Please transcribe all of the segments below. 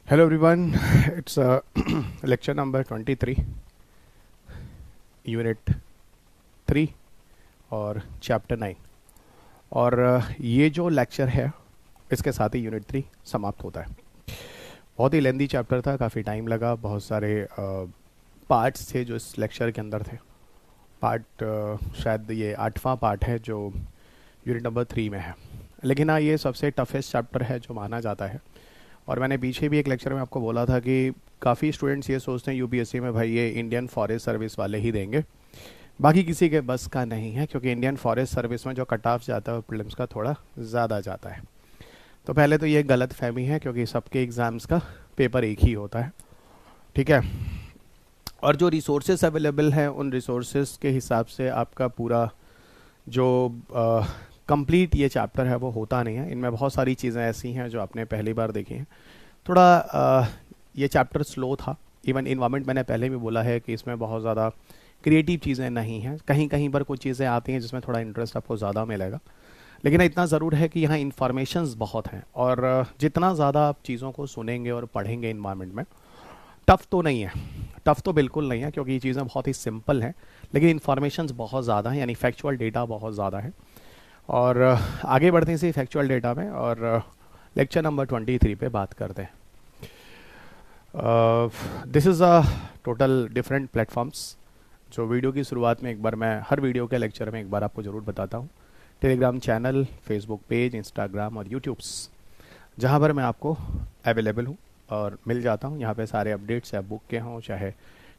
Hello everyone, it's lecture number 23, unit 3 और chapter 9। और ये जो लेक्चर है इसके साथ ही यूनिट 3 समाप्त होता है। बहुत ही लेंदी चैप्टर था, काफ़ी टाइम लगा, बहुत सारे पार्ट्स थे जो इस लेक्चर के अंदर थे। शायद ये 8वां पार्ट है जो यूनिट नंबर 3 में है, लेकिन हाँ ये सबसे टफेस्ट चैप्टर है जो माना जाता है। और मैंने पीछे भी एक लेक्चर में आपको बोला था कि काफ़ी स्टूडेंट्स ये सोचते हैं यूपीएससी में भाई ये इंडियन फॉरेस्ट सर्विस वाले ही देंगे, बाकी किसी के बस का नहीं है, क्योंकि इंडियन फॉरेस्ट सर्विस में जो कट ऑफ जाता है वो प्रीलिम्स का थोड़ा ज़्यादा जाता है। तो पहले तो ये गलत फहमी है, क्योंकि सबके एग्ज़ाम्स का पेपर एक ही होता है, ठीक है। और जो रिसोर्सेज अवेलेबल हैं उन रिसोर्सेज के हिसाब से आपका पूरा जो कंप्लीट ये चैप्टर है वो होता नहीं है। इनमें बहुत सारी चीज़ें ऐसी हैं जो आपने पहली बार देखी हैं। थोड़ा ये चैप्टर स्लो था। इवन इन्वायरमेंट मैंने पहले भी बोला है कि इसमें बहुत ज़्यादा क्रिएटिव चीज़ें नहीं हैं, कहीं कहीं पर कुछ चीज़ें आती हैं जिसमें थोड़ा इंटरेस्ट आपको ज़्यादा मिलेगा, लेकिन इतना ज़रूर है कि यहाँ इन्फॉर्मेशंस बहुत हैं। और जितना ज़्यादा आप चीज़ों को सुनेंगे और पढ़ेंगे इन्वायरमेंट में, टफ़ तो नहीं है, टफ़ तो बिल्कुल नहीं है, क्योंकि ये चीज़ें बहुत ही सिंपल हैं, लेकिन इन्फॉर्मेशंस बहुत ज़्यादा हैं, यानी फैक्चुअल डेटा बहुत ज़्यादा है। और आगे बढ़ते हैं इसी फैक्चुअल डेटा में और लेक्चर नंबर 23 पे बात करते हैं। This is a total different platforms जो वीडियो की शुरुआत में एक बार मैं हर वीडियो के लेक्चर में एक बार आपको ज़रूर बताता हूँ। Telegram channel, Facebook page, Instagram और यूट्यूब्स, जहाँ पर मैं आपको अवेलेबल हूँ और मिल जाता हूँ। यहाँ पे सारे अपडेट्स चाहे बुक के हों चाहे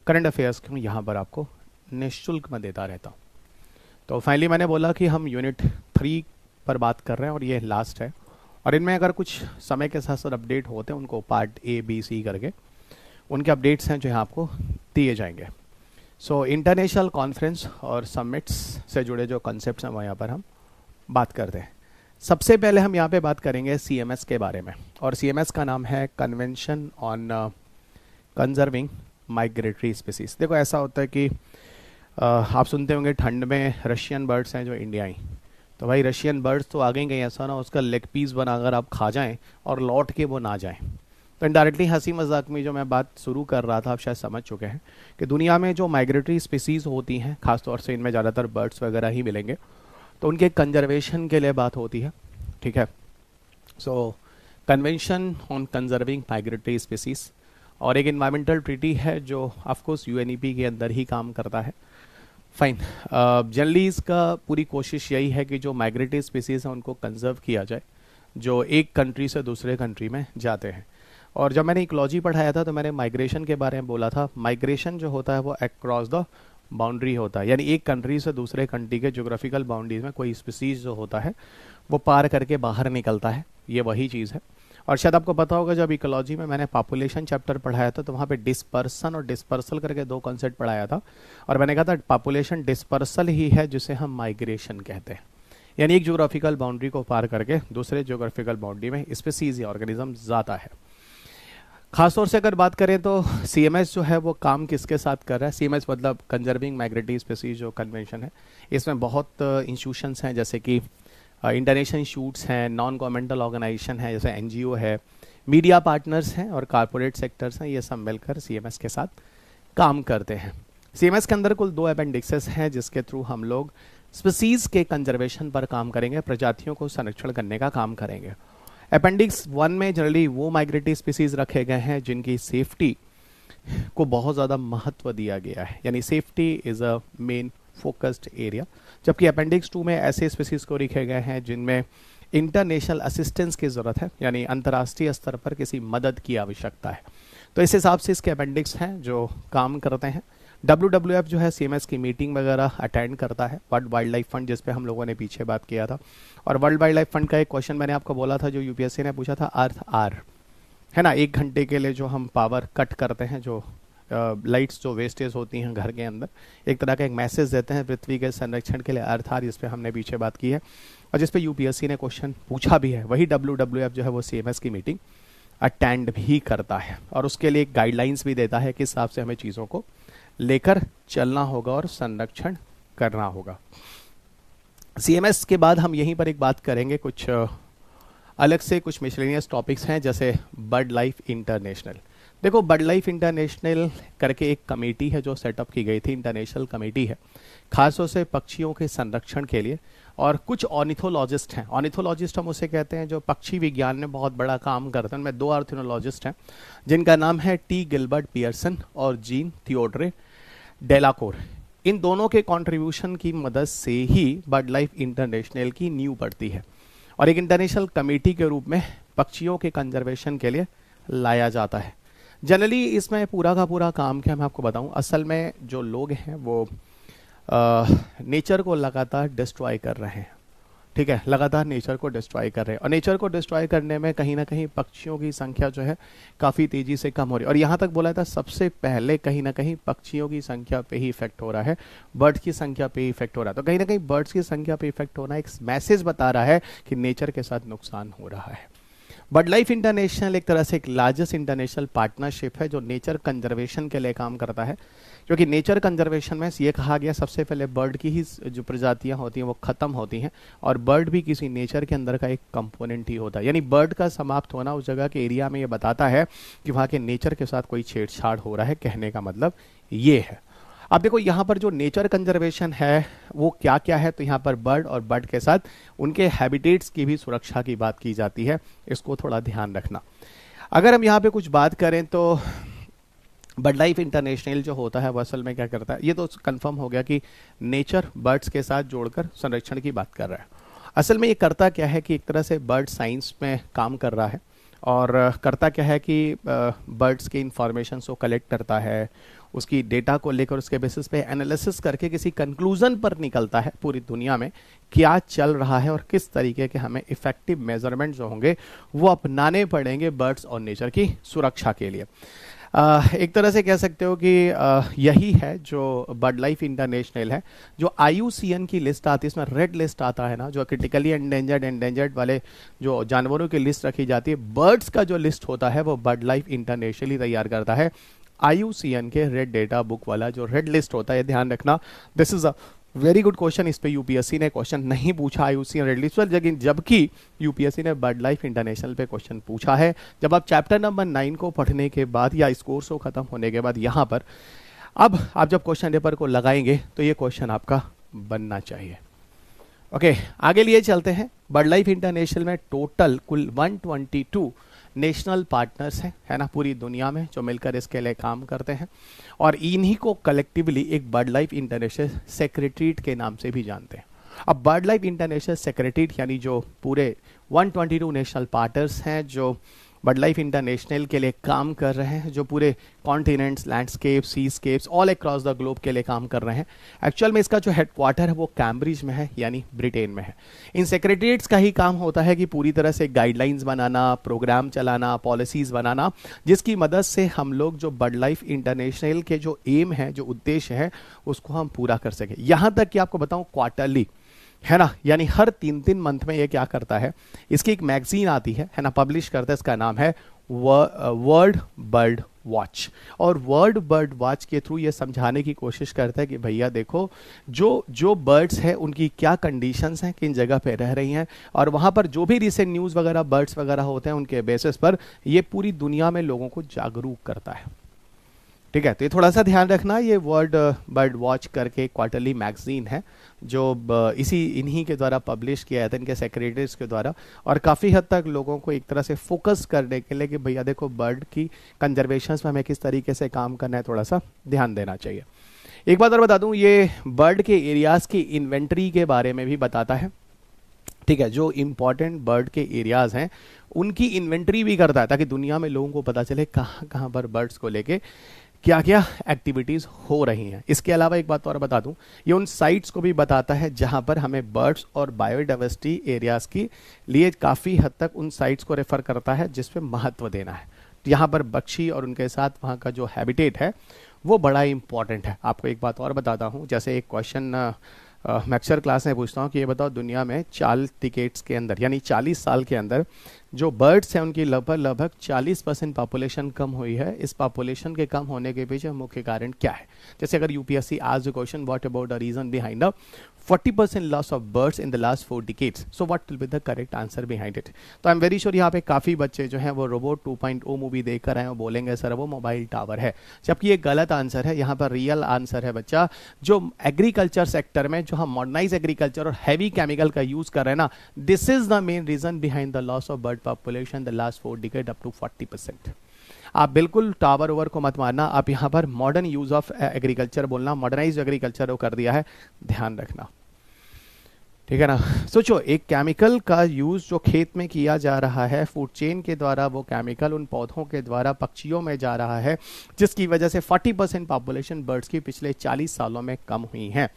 करंट अफेयर्स के हों, यहाँ पर आपको निःशुल्क में देता रहता हूँ। तो फाइनली मैंने बोला कि हम यूनिट 3 पर बात कर रहे हैं और ये लास्ट है। और इनमें अगर कुछ समय के साथ साथ अपडेट होते हैं, उनको पार्ट ए बी सी करके उनके अपडेट्स हैं जो यहाँ आपको दिए जाएंगे। सो इंटरनेशनल कॉन्फ्रेंस और समिट्स से जुड़े जो कॉन्सेप्ट्स हैं वो यहाँ पर हम बात करते हैं। सबसे पहले हम यहाँ पे बात करेंगे CMS के बारे में, और CMS का नाम है convention on conserving migratory species. देखो ऐसा होता है कि आप सुनते होंगे ठंड में रशियन बर्ड्स हैं जो इंडिया आई, तो भाई रशियन बर्ड्स तो आ गई कहीं, ऐसा ना उसका लेग पीस बनाकर आप खा जाएं और लौट के वो ना जाएं। तो इनडायरेक्टली हंसी मजाक में जो मैं बात शुरू कर रहा था आप शायद समझ चुके हैं कि दुनिया में जो माइग्रेटरी स्पीसीज होती हैं, खासतौर से इनमें ज़्यादातर बर्ड्स वगैरह ही मिलेंगे, तो उनके कंजर्वेशन के लिए बात होती है, ठीक है। So convention on conserving migratory species और एक इन्वायरमेंटल ट्रीटी है जो ऑफकोर्स UNEP के अंदर ही काम करता है। फाइन। जनरली इसका पूरी कोशिश यही है कि जो माइग्रेटरी स्पीसीज हैं उनको कंजर्व किया जाए, जो एक कंट्री से दूसरे कंट्री में जाते हैं। और जब मैंने इकोलॉजी पढ़ाया था तो मैंने माइग्रेशन के बारे में बोला था। माइग्रेशन जो होता है वो अक्रॉस द बाउंड्री होता है, यानी एक कंट्री से दूसरे कंट्री के जोग्राफिकल बाउंड्रीज में कोई स्पीसीज जो होता है वो पार करके बाहर निकलता है, ये वही चीज़ है। और शायद आपको पता होगा जब इकोलॉजी में मैंने पॉपुलेशन चैप्टर पढ़ाया था तो वहाँ पे डिस्पर्सन और डिस्पर्सल करके दो कॉन्सेप्ट पढ़ाया था, और मैंने कहा था पॉपुलेशन डिस्पर्सल ही है जिसे हम माइग्रेशन कहते हैं, यानी एक ज्योग्राफिकल बाउंड्री को पार करके दूसरे ज्योग्राफिकल बाउंड्री में स्पीसीज या ऑर्गेनिज्म जाता है। खासतौर से अगर बात करें तो CMS जो है वो काम किसके साथ कर रहा है। CMS मतलब कंजर्विंग माइग्रेटरी स्पीसीज जो कन्वेंशन है, इसमें बहुत इंस्टीट्यूशंस हैं, जैसे कि इंटरनेशनल इंस्टीट्यूट्स हैं, नॉन गवर्नमेंटल ऑर्गेनाइजेशन है जैसे NGO है, मीडिया पार्टनर्स हैं और कारपोरेट सेक्टर्स हैं, ये सब मिलकर CMS के साथ काम करते हैं। CMS के अंदर कुल 2 अपेंडिक्सेस हैं जिसके थ्रू हम लोग स्पीसीज के कंजर्वेशन पर काम करेंगे, प्रजातियों को संरक्षण करने का काम करेंगे। अपेंडिक्स 1 में जनरली वो माइग्रेटरी स्पीसीज रखे गए हैं जिनकी सेफ्टी को बहुत ज़्यादा महत्व दिया गया है, यानी safety is a main focused area. जबकि अपेंडिक्स 2 में ऐसे स्पीसीज को रखे गए हैं जिनमें इंटरनेशनल असिस्टेंस की ज़रूरत है, यानी अंतर्राष्ट्रीय स्तर पर किसी मदद की आवश्यकता है। तो इस हिसाब से इसके अपेंडिक्स हैं जो काम करते हैं। WWF जो है CMS की मीटिंग वगैरह अटेंड करता है, वर्ल्ड वाइल्ड लाइफ फंड जिस पे हम लोगों ने पीछे बात किया था। और वर्ल्ड वाइल्ड लाइफ फंड का एक क्वेश्चन मैंने आपको बोला था जो UPSC ने पूछा था, अर्थ आर है ना, 1 घंटे के लिए जो हम पावर कट करते हैं, जो लाइट्स जो वेस्टेज होती हैं घर के अंदर, एक तरह का एक मैसेज देते हैं पृथ्वी के संरक्षण के लिए, अर्थ आर, जिस पे हमने पीछे बात की है और जिस पे UPSC ने क्वेश्चन पूछा भी है। वही WWF जो है वो CMS की मीटिंग अटेंड भी करता है और उसके लिए एक गाइडलाइंस भी देता है किस हिसाब से हमें चीज़ों को लेकर चलना होगा और संरक्षण करना होगा। CMS के बाद हम यहीं पर एक बात करेंगे कुछ अलग से कुछ मिसलेनियस टॉपिक्स हैं, जैसे बर्ड लाइफ इंटरनेशनल। देखो, बर्ड लाइफ इंटरनेशनल करके एक कमेटी है जो सेटअप की गई थी, इंटरनेशनल कमेटी है, खासतौर से पक्षियों के संरक्षण के लिए। और कुछ ऑर्निथोलॉजिस्ट हैं, ऑर्निथोलॉजिस्ट हम उसे कहते हैं जो पक्षी विज्ञान में बहुत बड़ा काम करते हैं। उनमें 2 ऑर्निथोलॉजिस्ट हैं जिनका नाम है टी गिलबर्ट पियर्सन और जीन थियोडरे डेलाकोर। इन दोनों के कंट्रीब्यूशन की मदद से ही बर्ड लाइफ इंटरनेशनल की नींव पड़ती है और एक इंटरनेशनल कमेटी के रूप में पक्षियों के कंजर्वेशन के लिए लाया जाता है। जनरली इसमें पूरा का पूरा काम क्या मैं आपको बताऊं, असल में जो लोग हैं वो नेचर को लगातार डिस्ट्रॉय कर रहे हैं। ठीक है, लगातार नेचर को डिस्ट्रॉय कर रहे हैं और नेचर को डिस्ट्रॉय करने में कहीं ना कहीं पक्षियों की संख्या जो है काफ़ी तेज़ी से कम हो रही है। और यहाँ तक बोला था सबसे पहले कहीं ना कहीं पक्षियों की संख्या पे ही इफेक्ट हो रहा है, बर्ड्स की संख्या पे ही इफेक्ट हो रहा है। तो कहीं ना कहीं बर्ड्स की संख्या पे इफेक्ट होना एक मैसेज बता रहा है कि नेचर के साथ नुकसान हो रहा है। बर्ड लाइफ इंटरनेशनल एक तरह से एक लार्जेस्ट इंटरनेशनल पार्टनरशिप है जो नेचर कंजर्वेशन के लिए काम करता है, क्योंकि नेचर कंजर्वेशन में ये कहा गया सबसे पहले बर्ड की ही जो प्रजातियां होती हैं वो खत्म होती हैं और बर्ड भी किसी नेचर के अंदर का एक कंपोनेंट ही होता है। यानी बर्ड का समाप्त होना उस जगह के एरिया में ये बताता है कि वहाँ के नेचर के साथ कोई छेड़छाड़ हो रहा है, कहने का मतलब ये है। अब देखो यहाँ पर जो नेचर कंजर्वेशन है वो क्या क्या है, तो यहाँ पर बर्ड और बर्ड के साथ उनके हैबिटेट्स की भी सुरक्षा की बात की जाती है, इसको थोड़ा ध्यान रखना। अगर हम यहाँ पे कुछ बात करें तो बर्ड लाइफ इंटरनेशनल जो होता है वो असल में क्या करता है, ये तो कंफर्म हो गया कि नेचर बर्ड्स के साथ जोड़कर संरक्षण की बात कर रहा है। असल में ये करता क्या है कि एक तरह से बर्ड साइंस में काम कर रहा है और करता क्या है कि बर्ड्स के इंफॉर्मेशन को कलेक्ट करता है, उसकी डेटा को लेकर उसके बेसिस पे एनालिसिस करके किसी कंक्लूजन पर निकलता है पूरी दुनिया में क्या चल रहा है और किस तरीके के हमें इफेक्टिव मेजरमेंट जो होंगे वो अपनाने पड़ेंगे बर्ड्स और नेचर की सुरक्षा के लिए। एक तरह से कह सकते हो कि यही है जो बर्ड लाइफ इंटरनेशनल है। जो IUCN की लिस्ट आती है इसमें रेड लिस्ट आता है ना, जो क्रिटिकली एंडेंजर्ड वाले जो जानवरों की लिस्ट रखी जाती है, बर्ड्स का जो लिस्ट होता है वो बर्ड लाइफ इंटरनेशनल ही तैयार करता है। IUCN के रेड डेटा बुक वाला जो रेड लिस्ट होता है, ध्यान रखना, this is a very good question. इस पे यूपीएससी ने क्वेश्चन नहीं पूछा IUCN रेड लिस्ट पर, लेकिन जबकि यूपीएससी ने बर्ड लाइफ इंटरनेशनल पे क्वेश्चन पूछा है। जब आप चैप्टर नंबर 9 को पढ़ने के बाद या इस कोर्स को खत्म होने के बाद यहाँ पर अब आप जब क्वेश्चन पेपर को लगाएंगे तो ये क्वेश्चन आपका बनना चाहिए। ओके, आगे लिए चलते हैं। बर्ड लाइफ इंटरनेशनल में टोटल कुल 122 नेशनल पार्टनर्स हैं, है ना, पूरी दुनिया में जो मिलकर इसके लिए काम करते हैं और इन्हीं को कलेक्टिवली एक बर्ड लाइफ इंटरनेशनल सेक्रेटरीट के नाम से भी जानते हैं। अब बर्ड लाइफ इंटरनेशनल सेक्रेटरीट यानी जो पूरे 122 नेशनल पार्टनर्स हैं जो बर्ड लाइफ इंटरनेशनल के लिए काम कर रहे हैं, जो पूरे continents, landscapes, seascapes all across the globe के लिए काम कर रहे हैं। एक्चुअल में इसका जो हेडक्वार्टर है वो कैम्ब्रिज में है, यानी ब्रिटेन में है। इन सेक्रेटरीट्स का ही काम होता है कि पूरी तरह से गाइडलाइंस बनाना, प्रोग्राम चलाना, पॉलिसीज बनाना, जिसकी मदद से हम लोग जो बर्ड लाइफ इंटरनेशनल के जो एम है, जो उद्देश्य है, उसको हम पूरा कर सकें। यहाँ तक कि आपको बताऊँ क्वार्टरली, है ना, यानी हर 3-3 मंथ में ये क्या करता है, इसकी एक मैगजीन आती है ना, पब्लिश करता है, इसका नाम है वर्ल्ड बर्ड वॉच। और वर्ल्ड बर्ड वॉच के थ्रू ये समझाने की कोशिश करता है कि भैया देखो जो बर्ड्स हैं उनकी क्या कंडीशंस हैं, किन जगह पे रह रही हैं, और वहाँ पर जो भी रिसेंट न्यूज़ वगैरह बर्ड्स वगैरह होते हैं उनके बेसिस पर ये पूरी दुनिया में लोगों को जागरूक करता है। ठीक है, तो ये थोड़ा सा ध्यान रखना। ये वर्ल्ड बर्ड वॉच करके क्वार्टरली मैगजीन है जो इन्हीं के द्वारा पब्लिश किया जाता है, इनके सेक्रेटरीज के द्वारा, और काफ़ी हद तक लोगों को एक तरह से फोकस करने के लिए कि भैया देखो बर्ड की कंजर्वेशन में हमें किस तरीके से काम करना है, थोड़ा सा ध्यान देना चाहिए। एक बात और बता दूं, ये बर्ड के एरियाज़ की इन्वेंट्री के बारे में भी बताता है। ठीक है, जो इम्पॉर्टेंट बर्ड के एरियाज़ हैं उनकी इन्वेंट्री भी करता है ताकि दुनिया में लोगों को पता चले कहाँ कहाँ पर बर्ड्स को लेके क्या क्या एक्टिविटीज़ हो रही हैं। इसके अलावा एक बात और बता दूं, ये उन साइट्स को भी बताता है जहां पर हमें बर्ड्स और बायोडाइवर्सिटी एरियाज़ की लिए काफ़ी हद तक उन साइट्स को रेफ़र करता है जिस पे महत्व देना है। यहाँ पर पक्षी और उनके साथ वहाँ का जो हैबिटेट है वो बड़ा इंपॉर्टेंट है। आपको एक बात और बताता हूँ, जैसे एक क्वेश्चन मैं अक्सर क्लास में पूछता हूँ कि ये बताओ दुनिया में 40 डिकेड्स के अंदर यानी 40 साल के अंदर जो बर्ड्स हैं उनकी लगभग 40% पॉपुलेशन कम हुई है। इस पॉपुलेशन के कम होने के पीछे मुख्य कारण क्या है? जैसे अगर यूपीएससी आज question what about the reason behind the 40% loss of birds in the last 4 decades. So what will be the correct answer behind it? तो आई एम वेरी श्योर यहाँ पे काफ़ी बच्चे जो हैं वो रोबोट 2.0 मूवी देख कर आए और बोलेंगे सर वो मोबाइल टावर है, जबकि ये गलत आंसर है. यहाँ पर रियल आंसर है बच्चा, जो एग्रीकल्चर सेक्टर में जो हम मॉडर्नाइज एग्रीकल्चर और हैवी केमिकल का यूज कर रहे हैं ना, this is the main reason behind the loss of bird population the last 4 decade up to 40%. आप बिल्कुल टावर ओवर को मत मारना, आप यहाँ पर मॉडर्न यूज ऑफ एग्रीकल्चर बोलना, मॉडर्नाइज एग्रीकल्चर कर दिया है, ध्यान रखना, ठीक है ना. सोचो एक केमिकल का यूज जो खेत में किया जा रहा है, फूड चेन के द्वारा वो केमिकल उन पौधों के द्वारा पक्षियों में जा रहा है, जिसकी वजह से 40% पॉपुलेशन बर्ड्स की पिछले 40 सालों में कम हुई है.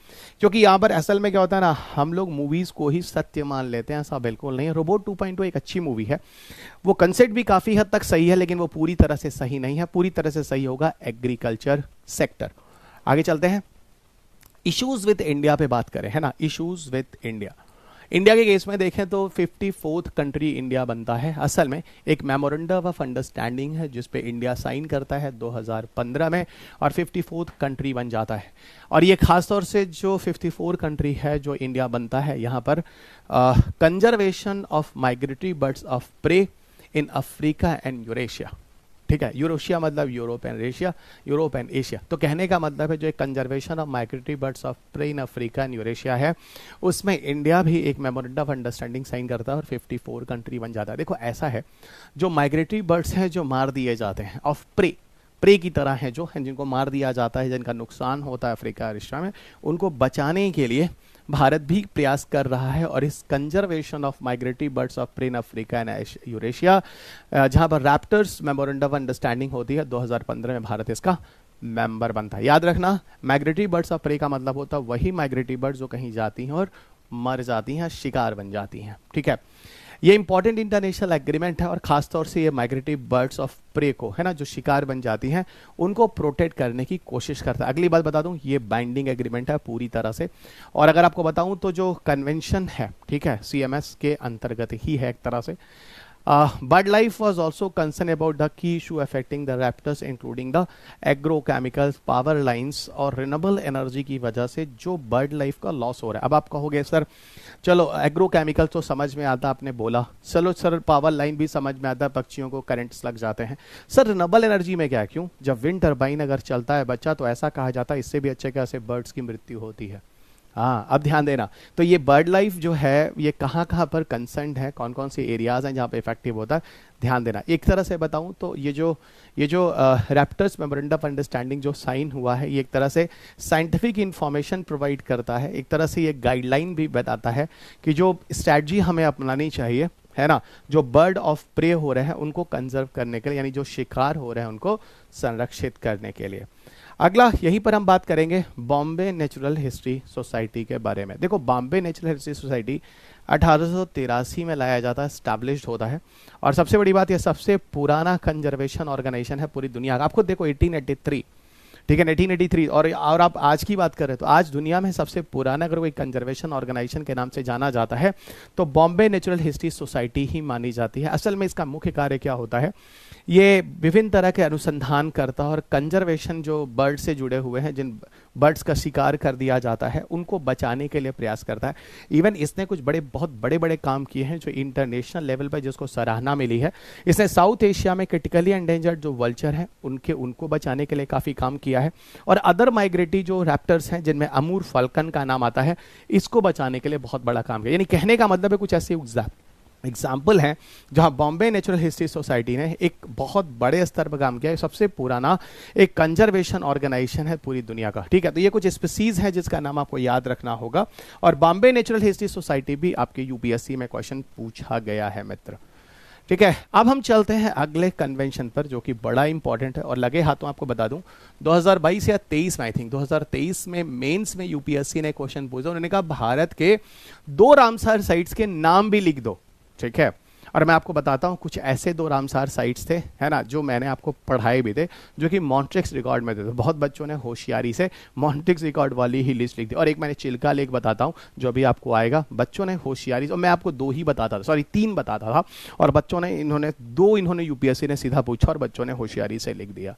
क्योंकि यहाँ पर असल में क्या होता है ना, हम लोग मूवीज को ही सत्य मान लेते हैं, ऐसा बिल्कुल नहीं है. रोबोट 2.0 एक अच्छी मूवी है, वो कंसेप्ट भी काफी हद तक सही है, लेकिन वो पूरी तरह से सही नहीं है. पूरी तरह से सही होगा एग्रीकल्चर सेक्टर. आगे चलते हैं, इश्यूज विद इंडिया पे बात करें, है ना. इश्यूज विद इंडिया, इंडिया के केस में देखें तो 54th कंट्री इंडिया बनता है. असल में एक मेमोरेंडम ऑफ अंडरस्टैंडिंग है जिस पे इंडिया साइन करता है 2015 में, और 54th कंट्री बन जाता है. और ये खासतौर से जो 54 कंट्री है जो इंडिया बनता है, यहाँ पर conservation of migratory birds of prey in Africa and Eurasia, ठीक है. यूरोशिया मतलब Europe and Asia, Europe and Asia. तो कहने का मतलब है जो एक conservation of migratory birds of prey in Africa and Eurasia है, उसमें इंडिया भी एक मेमोरेंडम ऑफ अंडरस्टैंडिंग साइन करता है और 54 कंट्री बन जाता है. देखो ऐसा है, जो माइग्रेटरी बर्ड्स हैं जो मार दिए जाते हैं, ऑफ प्रे, प्रे की तरह हैं जो हैं, जिनको मार दिया जाता है, जिनका नुकसान होता है अफ्रीका और एशिया में, उनको बचाने के लिए भारत भी प्रयास कर रहा है. और इस conservation of migratory birds of prey in Africa and Eurasia, जहां पर रैप्टर्स मेमोरेंडम ऑफ अंडरस्टैंडिंग होती है, 2015 में भारत इसका मेंबर बनता है. याद रखना, माइग्रेटरी बर्ड्स ऑफ प्रे का मतलब होता है वही माइग्रेटरी बर्ड्स जो कहीं जाती हैं और मर जाती हैं, शिकार बन जाती हैं, ठीक है. ये इंपॉर्टेंट इंटरनेशनल एग्रीमेंट है, और खासतौर से ये माइग्रेटरी बर्ड्स ऑफ प्रे को, है ना, जो शिकार बन जाती हैं, उनको प्रोटेक्ट करने की कोशिश करता है. अगली बात बता दूं, ये बाइंडिंग एग्रीमेंट है पूरी तरह से. और अगर आपको बताऊं तो जो कन्वेंशन है, ठीक है, CMS के अंतर्गत ही है एक तरह से. Bird life was also concern about the key issue affecting the raptors including the agrochemicals, power lines और रिन्यूएबल एनर्जी की वजह से जो बर्ड लाइफ का लॉस हो रहा है. अब आप कहोगे सर चलो एग्रोकेमिकल तो समझ में आता, आपने बोला, चलो सर पावर लाइन भी समझ में आता, पक्षियों को करंट्स लग जाते हैं. सर रिन्यूएबल एनर्जी में क्या, क्यों? जब विंड टर्बाइन अगर चलता है बच्चा, तो ऐसा कहा जाता है इससे भी अच्छे कैसे बर्ड्स की मृत्यु होती है. हाँ, अब ध्यान देना. तो ये बर्ड लाइफ जो है ये कहाँ कहाँ पर कंसर्न है, कौन कौन से एरियाज हैं जहाँ पे इफेक्टिव होता है, ध्यान देना. एक तरह से बताऊं तो ये जो रैप्टर्स मेमोरेंडम ऑफ अंडरस्टैंडिंग जो साइन हुआ है, ये एक तरह से साइंटिफिक इंफॉर्मेशन प्रोवाइड करता है, एक तरह से ये गाइडलाइन भी बताता है कि जो स्ट्रैटेजी हमें अपनानी चाहिए, है ना, जो बर्ड ऑफ प्रे हो रहे हैं उनको कंजर्व करने के लिए, यानी जो शिकार हो रहे हैं उनको संरक्षित करने के लिए. अगला, यहीं पर हम बात करेंगे बॉम्बे नेचुरल हिस्ट्री सोसाइटी के बारे में. देखो बॉम्बे नेचुरल हिस्ट्री सोसाइटी 1883 में लाया जाता है, स्टैब्लिश्ड होता है. और सबसे बड़ी बात, यह सबसे पुराना कंजर्वेशन ऑर्गेनाइजेशन है पूरी दुनिया का. आपको देखो 1883, ठीक है, 1883. और आप आज की बात करें तो आज दुनिया में सबसे पुराना अगर कोई कंजर्वेशन ऑर्गेनाइजेशन के नाम से जाना जाता है तो बॉम्बे नेचुरल हिस्ट्री सोसाइटी ही मानी जाती है. असल में इसका मुख्य कार्य क्या होता है, ये विभिन्न तरह के अनुसंधान करता है और कंजर्वेशन जो बर्ड से जुड़े हुए हैं, जिन बर्ड्स का शिकार कर दिया जाता है, उनको बचाने के लिए प्रयास करता है. इवन इसने कुछ बहुत बड़े बड़े काम किए हैं जो इंटरनेशनल लेवल पर जिसको सराहना मिली है. इसने साउथ एशिया में क्रिटिकली एंडेंजर्ड जो वल्चर हैं उनको बचाने के लिए काफ़ी काम किया है. और अदर माइग्रेटरी जो रैप्टर्स हैं जिनमें अमूर फाल्कन का नाम आता है, इसको बचाने के लिए बहुत बड़ा काम किया. यानी कहने का मतलब है कुछ ऐसे एग्जाम्पल हैं जहां बॉम्बे नेचुरल हिस्ट्री सोसाइटी ने एक बहुत बड़े स्तर पर काम किया है. सबसे पुराना एक कंजर्वेशन ऑर्गेनाइजेशन है पूरी दुनिया का, ठीक है. तो ये कुछ स्पीसीज है जिसका नाम आपको याद रखना होगा. और बॉम्बे नेचुरल हिस्ट्री सोसाइटी भी आपके यूपीएससी में क्वेश्चन पूछा गया है मित्र, ठीक है. अब हम चलते हैं अगले कन्वेंशन पर जो कि बड़ा इंपॉर्टेंट है. और लगे हाथों आपको बता दूं 2022 या 23 में, आई थिंक 2023 में मेंस में यूपीएससी ने क्वेश्चन पूछा. उन्होंने कहा भारत के 2 रामसर साइट्स के नाम भी लिख दो, ठीक है. और मैं आपको बताता हूँ कुछ ऐसे 2 रामसार साइट्स थे, है ना, जो मैंने आपको पढ़ाए भी थे, जो कि मॉन्ट्रिक्स रिकॉर्ड में थे। तो बहुत बच्चों ने होशियारी से मॉन्ट्रिक्स रिकॉर्ड वाली ही लिस्ट लिख दी। और एक मैंने चिल्का लेक बताता हूँ जो अभी आपको आएगा, बच्चों ने होशियारी से, और मैं आपको 2 ही बताता था, सॉरी 3 बताता था, और बच्चों ने इन्होंने 2 यूपीएससी ने सीधा पूछा और बच्चों ने होशियारी से लिख दिया।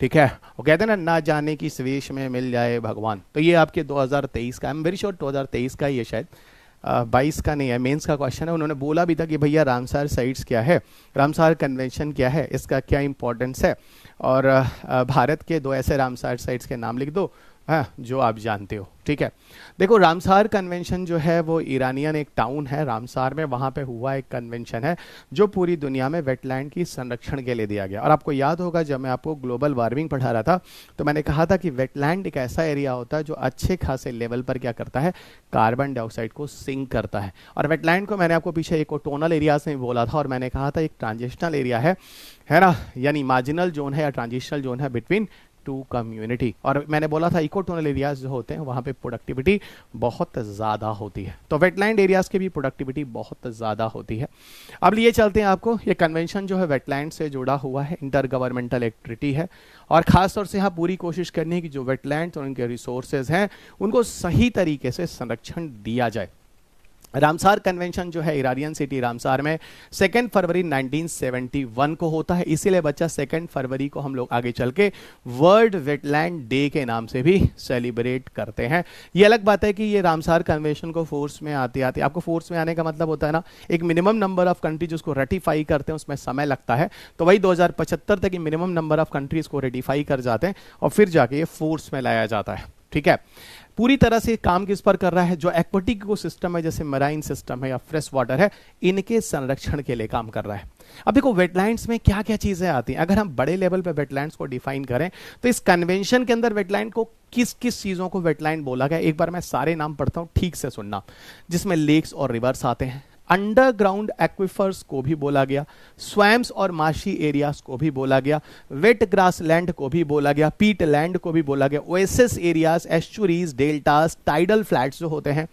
ठीक है, वो कहते हैं ना जाने की स्वेश में मिल जाए भगवान। तो ये आपके 2023 का, आई एम वेरी श्योर 2023 का ही है शायद, 22 का नहीं है, मेंस का क्वेश्चन है। उन्होंने बोला भी था कि भैया रामसार साइट्स क्या है, रामसार कन्वेंशन क्या है, इसका क्या इंपॉर्टेंस है, और भारत के 2 ऐसे रामसार साइट्स के नाम लिख दो, हाँ, जो आप जानते हो। ठीक है, देखो रामसार कन्वेंशन जो है वो ईरानियन एक टाउन है रामसार में, वहाँ पे हुआ एक कन्वेंशन है जो पूरी दुनिया में वेटलैंड की संरक्षण के लिए दिया गया। और आपको याद होगा जब मैं आपको ग्लोबल वार्मिंग पढ़ा रहा था तो मैंने कहा था कि वेटलैंड एक ऐसा एरिया होता है जो अच्छे खासे लेवल पर क्या करता है, कार्बन डाइऑक्साइड को सिंक करता है। और वेटलैंड को मैंने आपको पीछे इकोटोनल एरियाज में बोला था, और मैंने कहा था एक ट्रांजिशनल एरिया है ना, यानी मार्जिनल जोन है या ट्रांजिशनल जोन है बिटवीन 2 कम्युनिटी। और मैंने बोला था इकोटोनल एरियाज जो होते हैं वहाँ पे प्रोडक्टिविटी बहुत ज़्यादा होती है, तो वेटलैंड एरियाज की भी प्रोडक्टिविटी बहुत ज़्यादा होती है। अब लिए चलते हैं आपको, ये कन्वेंशन जो है वेटलैंड से जुड़ा हुआ है, इंटर गवर्नमेंटल एक्टिविटी है, और खासतौर से यहाँ पूरी कोशिश करनी है कि जो वेटलैंड और उनके रिसोर्सेज हैं उनको सही तरीके से संरक्षण दिया जाए। रामसार कन्वेंशन जो है ईरानियन सिटी रामसार में 2 फरवरी 1971 को होता है, इसीलिए बच्चा 2 फरवरी को हम लोग आगे चल के वर्ल्ड वेटलैंड डे के नाम से भी सेलिब्रेट करते हैं। ये अलग बात है कि ये रामसार कन्वेंशन को फोर्स में आते आते, आपको फोर्स में आने का मतलब होता है ना, एक मिनिमम नंबर ऑफ कंट्रीज उसको रेटिफाई करते हैं, उसमें समय लगता है, तो वही 2075 तक मिनिमम नंबर ऑफ कंट्रीज को रेटिफाई कर जाते हैं और फिर जाके ये फोर्स में लाया जाता है। ठीक है, पूरी तरह से काम किस पर कर रहा है, जो एक्वाटिक इकोसिस्टम है जैसे मराइन सिस्टम है या फ्रेश वाटर है, इनके संरक्षण के लिए काम कर रहा है। अब देखो वेटलैंड्स में क्या क्या चीजें आती हैं, अगर हम बड़े लेवल पे वेटलैंड्स को डिफाइन करें तो इस कन्वेंशन के अंदर वेटलैंड को किस किस चीजों को वेटलैंड बोला गया, एक बार मैं सारे नाम पढ़ता हूं, ठीक से सुनना, जिसमें लेक्स और रिवर्स आते हैं, अंडरग्राउंड एक्विफर्स को भी बोला गया, स्वैम्स और माशी एरियाज को भी बोला गया, वेट ग्रास लैंड को भी बोला गया, पीट लैंड को भी बोला गया, oasis areas, estuaries, deltas, tidal flats जो होते हैं,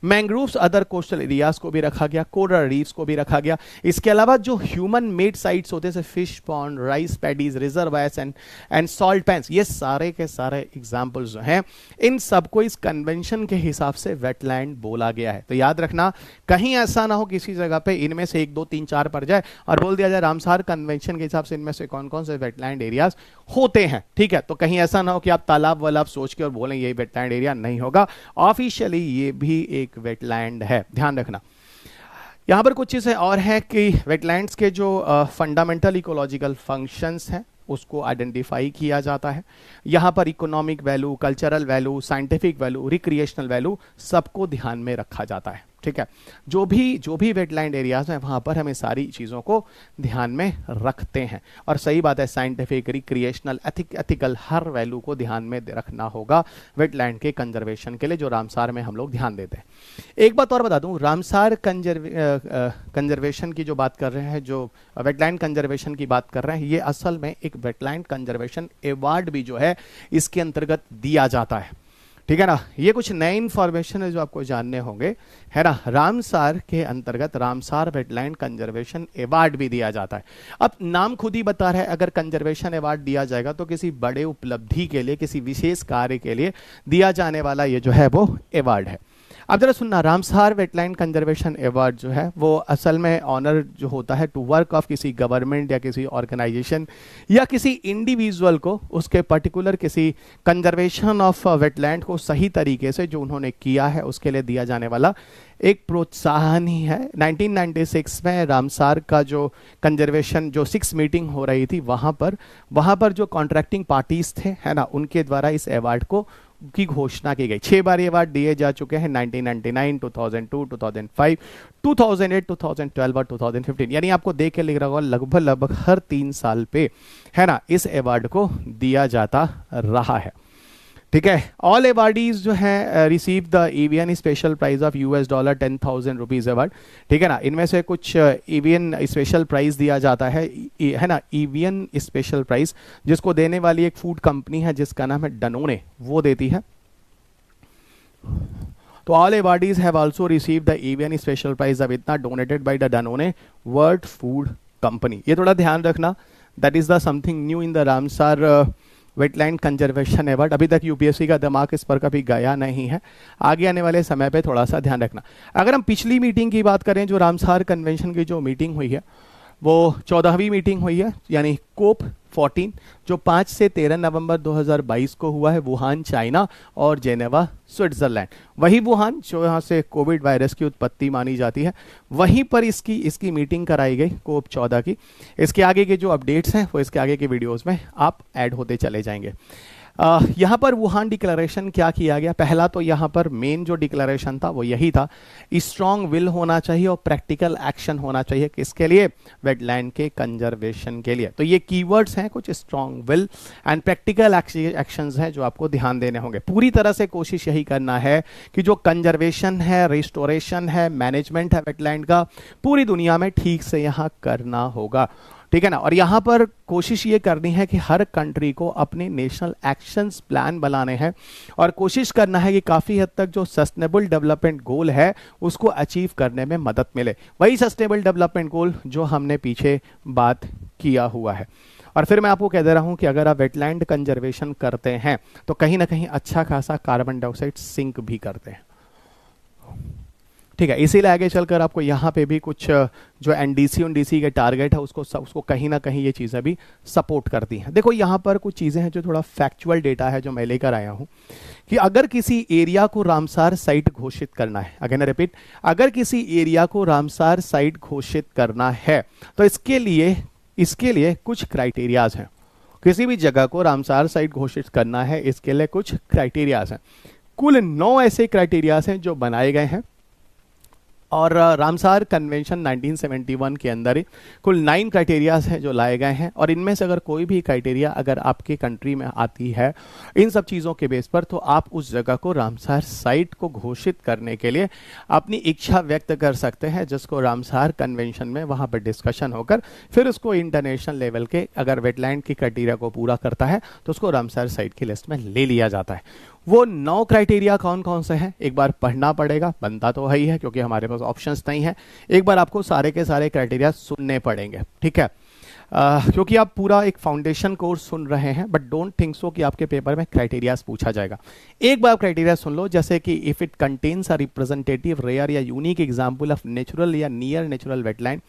मैंग्रोव्स, अदर कोस्टल एरियाज को भी रखा गया, कोरल रीफ्स को भी रखा गया। इसके अलावा जो ह्यूमन मेड साइट्स होते हैं fish pond, rice paddies, reservoirs and salt pans, ये सारे के सारे एग्जाम्पल्स जो हैं इन सबको इस कन्वेंशन के हिसाब से वेटलैंड बोला गया है। तो याद रखना कहीं ऐसा ना हो किसी जगह पे इनमें से 1 2 3 4 पर जाए और बोल दिया जाए रामसार कन्वेंशन के हिसाब से इनमें से कौन कौन से वेटलैंड एरियाज होते हैं। ठीक है, तो कहीं ऐसा ना हो कि आप तालाब वाला सोच के और बोलें ये वेटलैंड एरिया नहीं होगा, ऑफिशियली ये भी एक वेटलैंड है, ध्यान रखना। यहां पर कुछ चीजें और है कि वेटलैंड्स के जो फंडामेंटल इकोलॉजिकल फंक्शंस हैं उसको आइडेंटिफाई किया जाता है। यहाँ पर economic value, cultural value, scientific value, recreational value सबको ध्यान में रखा जाता है। ठीक है, जो भी वेटलैंड एरियाज हैं वहाँ पर हमें सारी चीज़ों को ध्यान में रखते हैं। और सही बात है, साइंटिफिक, रिक्रिएशनल, एथिकल हर वैल्यू को ध्यान में रखना होगा वेटलैंड के कंजर्वेशन के लिए, जो रामसार में हम लोग ध्यान देते हैं। एक बात और बता दूं, रामसार कंजर्वेशन की जो बात कर रहे हैं, जो वेटलैंड कंजर्वेशन की बात कर रहे हैं, ये असल में एक वेटलैंड कंजर्वेशन अवार्ड भी जो है इसके अंतर्गत दिया जाता है। ठीक है ना, ये कुछ नए इंफॉर्मेशन है जो आपको जानने होंगे, है ना। रामसार के अंतर्गत रामसार वेटलैंड कंजर्वेशन अवार्ड भी दिया जाता है। अब नाम खुद ही बता रहा है, अगर कंजर्वेशन अवार्ड दिया जाएगा तो किसी बड़े उपलब्धि के लिए, किसी विशेष कार्य के लिए दिया जाने वाला ये जो है वो अवार्ड है। अब जरा सुनना, रामसार वेटलैंड कंजर्वेशन अवार्ड जो है वो असल में ऑनर जो होता है टू वर्क ऑफ किसी गवर्नमेंट या किसी ऑर्गेनाइजेशन या किसी इंडिविजुअल को उसके पर्टिकुलर किसी कंजर्वेशन ऑफ वेटलैंड को सही तरीके से जो उन्होंने किया है उसके लिए दिया जाने वाला एक प्रोत्साहन ही है। 1996 में रामसार का जो कंजर्वेशन जो 6 मीटिंग हो रही थी वहाँ पर जो कॉन्ट्रैक्टिंग पार्टीज थे, है ना, उनके द्वारा इस अवार्ड की घोषणा की गई। 6 बार ये अवार्ड दिए जा चुके हैं, 1999, 2002, 2005, 2008, 2012 और 2015। यानी आपको देख के लिख रहा होगा लगभग हर 3 साल पे, है ना, इस अवार्ड को दिया जाता रहा है। ठीक है, ऑल अवार्डीज जो है receive the avian special prize of $10,000 rupees award. ठीक है ना, इनमें से कुछ एवियन स्पेशल प्राइज दिया जाता है ना, एवियन स्पेशल प्राइज जिसको देने वाली एक फूड कंपनी है जिसका नाम है डनोने, वो देती है। तो all awardees have also receive the Evian special prize अब इतना donated by the Danone world food company. ये थोड़ा ध्यान रखना, that is the something new in the Ramsar wetland conservation award. अभी तक यूपीएससी का दिमाग इस पर कभी गया नहीं है, आगे आने वाले समय पे थोड़ा सा ध्यान रखना। अगर हम पिछली मीटिंग की बात करें, जो रामसार कन्वेंशन की जो मीटिंग हुई है वो 14वीं मीटिंग हुई है, यानी कोप 14, जो 5 से 13 नवंबर 2022 को हुआ है वुहान चाइना और जेनेवा स्विट्जरलैंड। वही वुहान जो यहाँ से कोविड वायरस की उत्पत्ति मानी जाती है, वहीं पर इसकी मीटिंग कराई गई कोप 14 की। इसके आगे के जो अपडेट्स हैं वो इसके आगे के वीडियोस में आप ऐड होते चले जाएंगे। यहाँ पर वुहान डिक्लेरेशन क्या किया गया? पहला तो यहाँ पर मेन जो डिक्लेरेशन था वो यही था, स्ट्रॉन्ग विल होना चाहिए और प्रैक्टिकल एक्शन होना चाहिए। किसके लिए? वेटलैंड के कंजर्वेशन के लिए। तो ये कीवर्ड्स हैं कुछ, strong will and practical actions हैं जो आपको ध्यान देने होंगे। पूरी तरह से कोशिश यही करना है कि जो कंजर्वेशन है, रिस्टोरेशन है, मैनेजमेंट है वेटलैंड का, पूरी दुनिया में ठीक से यहाँ करना होगा, ठीक है ना। और यहाँ पर कोशिश ये करनी है कि हर कंट्री को अपने नेशनल एक्शंस प्लान बनाने हैं और कोशिश करना है कि काफ़ी हद तक जो सस्टेनेबल डेवलपमेंट गोल है उसको अचीव करने में मदद मिले। वही सस्टेनेबल डेवलपमेंट गोल जो हमने पीछे बात किया हुआ है। और फिर मैं आपको कह दे रहा हूँ कि अगर आप वेटलैंड कंजर्वेशन करते हैं तो कहीं ना कहीं अच्छा खासा कार्बन डाइऑक्साइड सिंक भी करते हैं, ठीक है। इसीलिए आगे चलकर आपको यहाँ पे भी कुछ जो एनडीसी के टारगेट है उसको कहीं ना कहीं ये चीज़ें भी सपोर्ट करती हैं। देखो यहाँ पर कुछ चीज़ें हैं जो थोड़ा फैक्चुअल डेटा है जो मैं लेकर आया हूँ कि अगर किसी एरिया को रामसार साइट घोषित करना है, अगेन रिपीट, अगर किसी एरिया को रामसार साइट घोषित करना है तो इसके लिए कुछ क्राइटेरियाज हैं। किसी भी जगह को रामसार साइट घोषित करना है, इसके लिए कुछ क्राइटेरियाज हैं। कुल 9 ऐसे क्राइटेरियाज हैं जो बनाए गए हैं और रामसार कन्वेंशन 1971 के अंदर कुल 9 क्राइटेरियाज हैं जो लाए गए हैं। और इनमें से अगर कोई भी क्राइटेरिया अगर आपके कंट्री में आती है इन सब चीज़ों के बेस पर, तो आप उस जगह को रामसार साइट को घोषित करने के लिए अपनी इच्छा व्यक्त कर सकते हैं, जिसको रामसार कन्वेंशन में वहाँ पर डिस्कशन होकर फिर उसको इंटरनेशनल लेवल के अगर वेटलैंड की क्राइटेरिया को पूरा करता है तो उसको रामसार साइट की लिस्ट में ले लिया जाता है। वो 9 क्राइटेरिया कौन कौन से हैं एक बार पढ़ना पड़ेगा, बनता तो है ही है क्योंकि हमारे पास ऑप्शंस नहीं है। एक बार आपको सारे के सारे क्राइटेरिया सुनने पड़ेंगे, ठीक है। क्योंकि आप पूरा एक फाउंडेशन कोर्स सुन रहे हैं, बट डोंट थिंक सो कि आपके पेपर में क्राइटेरियाज पूछा जाएगा। एक बार क्राइटेरिया सुन लो, जैसे कि if it contains a representative rare या यूनिक एग्जाम्पल ऑफ नेचुरल या near natural wetland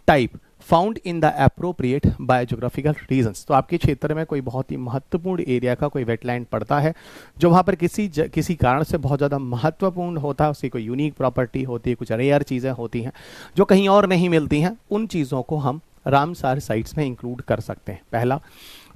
type found in the appropriate biogeographical regions. तो आपके क्षेत्र में कोई बहुत ही महत्वपूर्ण एरिया का कोई वेटलैंड पड़ता है जो वहाँ पर किसी कारण से बहुत ज़्यादा महत्वपूर्ण होता है, उसकी कोई यूनिक प्रॉपर्टी होती है, कुछ रेयर चीज़ें होती हैं जो कहीं और नहीं मिलती हैं, उन चीज़ों को हम रामसार साइट्स में इंक्लूड कर सकते हैं, पहला।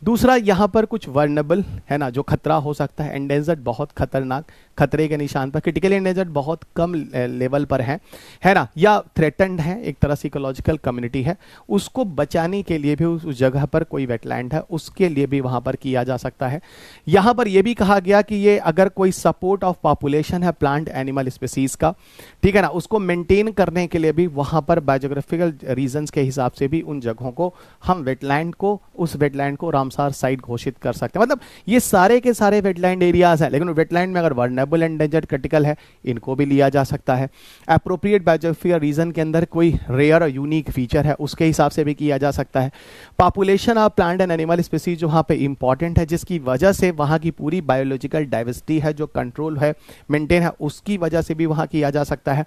दूसरा, यहाँ पर कुछ वर्नेबल है ना, जो खतरा हो सकता है, एंडेंजर्ड बहुत खतरनाक, खतरे के निशान पर, क्रिटिकली एंडेंजर्ड बहुत कम लेवल पर है ना, या थ्रेटन्ड है, एक तरह से इकोलॉजिकल कम्युनिटी है, उसको बचाने के लिए भी उस जगह पर कोई वेटलैंड है उसके लिए भी वहाँ पर किया जा सकता है। यहाँ पर यह भी कहा गया कि ये अगर कोई सपोर्ट ऑफ पॉपुलेशन है प्लांट एनिमल स्पीसीज का, ठीक है ना, उसको मेंटेन करने के लिए भी वहाँ पर बायोजोग्राफिकल रीजंस के हिसाब से भी उन जगहों को हम वेटलैंड को, उस वेटलैंड को रामसार साइट घोषित कर सकते हैं। मतलब ये सारे के सारे वेटलैंड एरियाज हैं, लेकिन वेटलैंड में अगर वर्नेबल एंडेंजर्ड क्रिटिकल है इनको भी लिया जा सकता है। एप्रोप्रिएट बायोस्फीयर रीजन के अंदर कोई रेयर और यूनिक फीचर है उसके हिसाब से भी किया जा सकता है। Population of plant and animal species जो वहाँ पे इंपॉर्टेंट है, जिसकी वजह से वहाँ की पूरी बायोलॉजिकल डाइवर्सिटी है जो कंट्रोल है, मेंटेन है, उसकी वजह से भी वहाँ किया जा सकता है।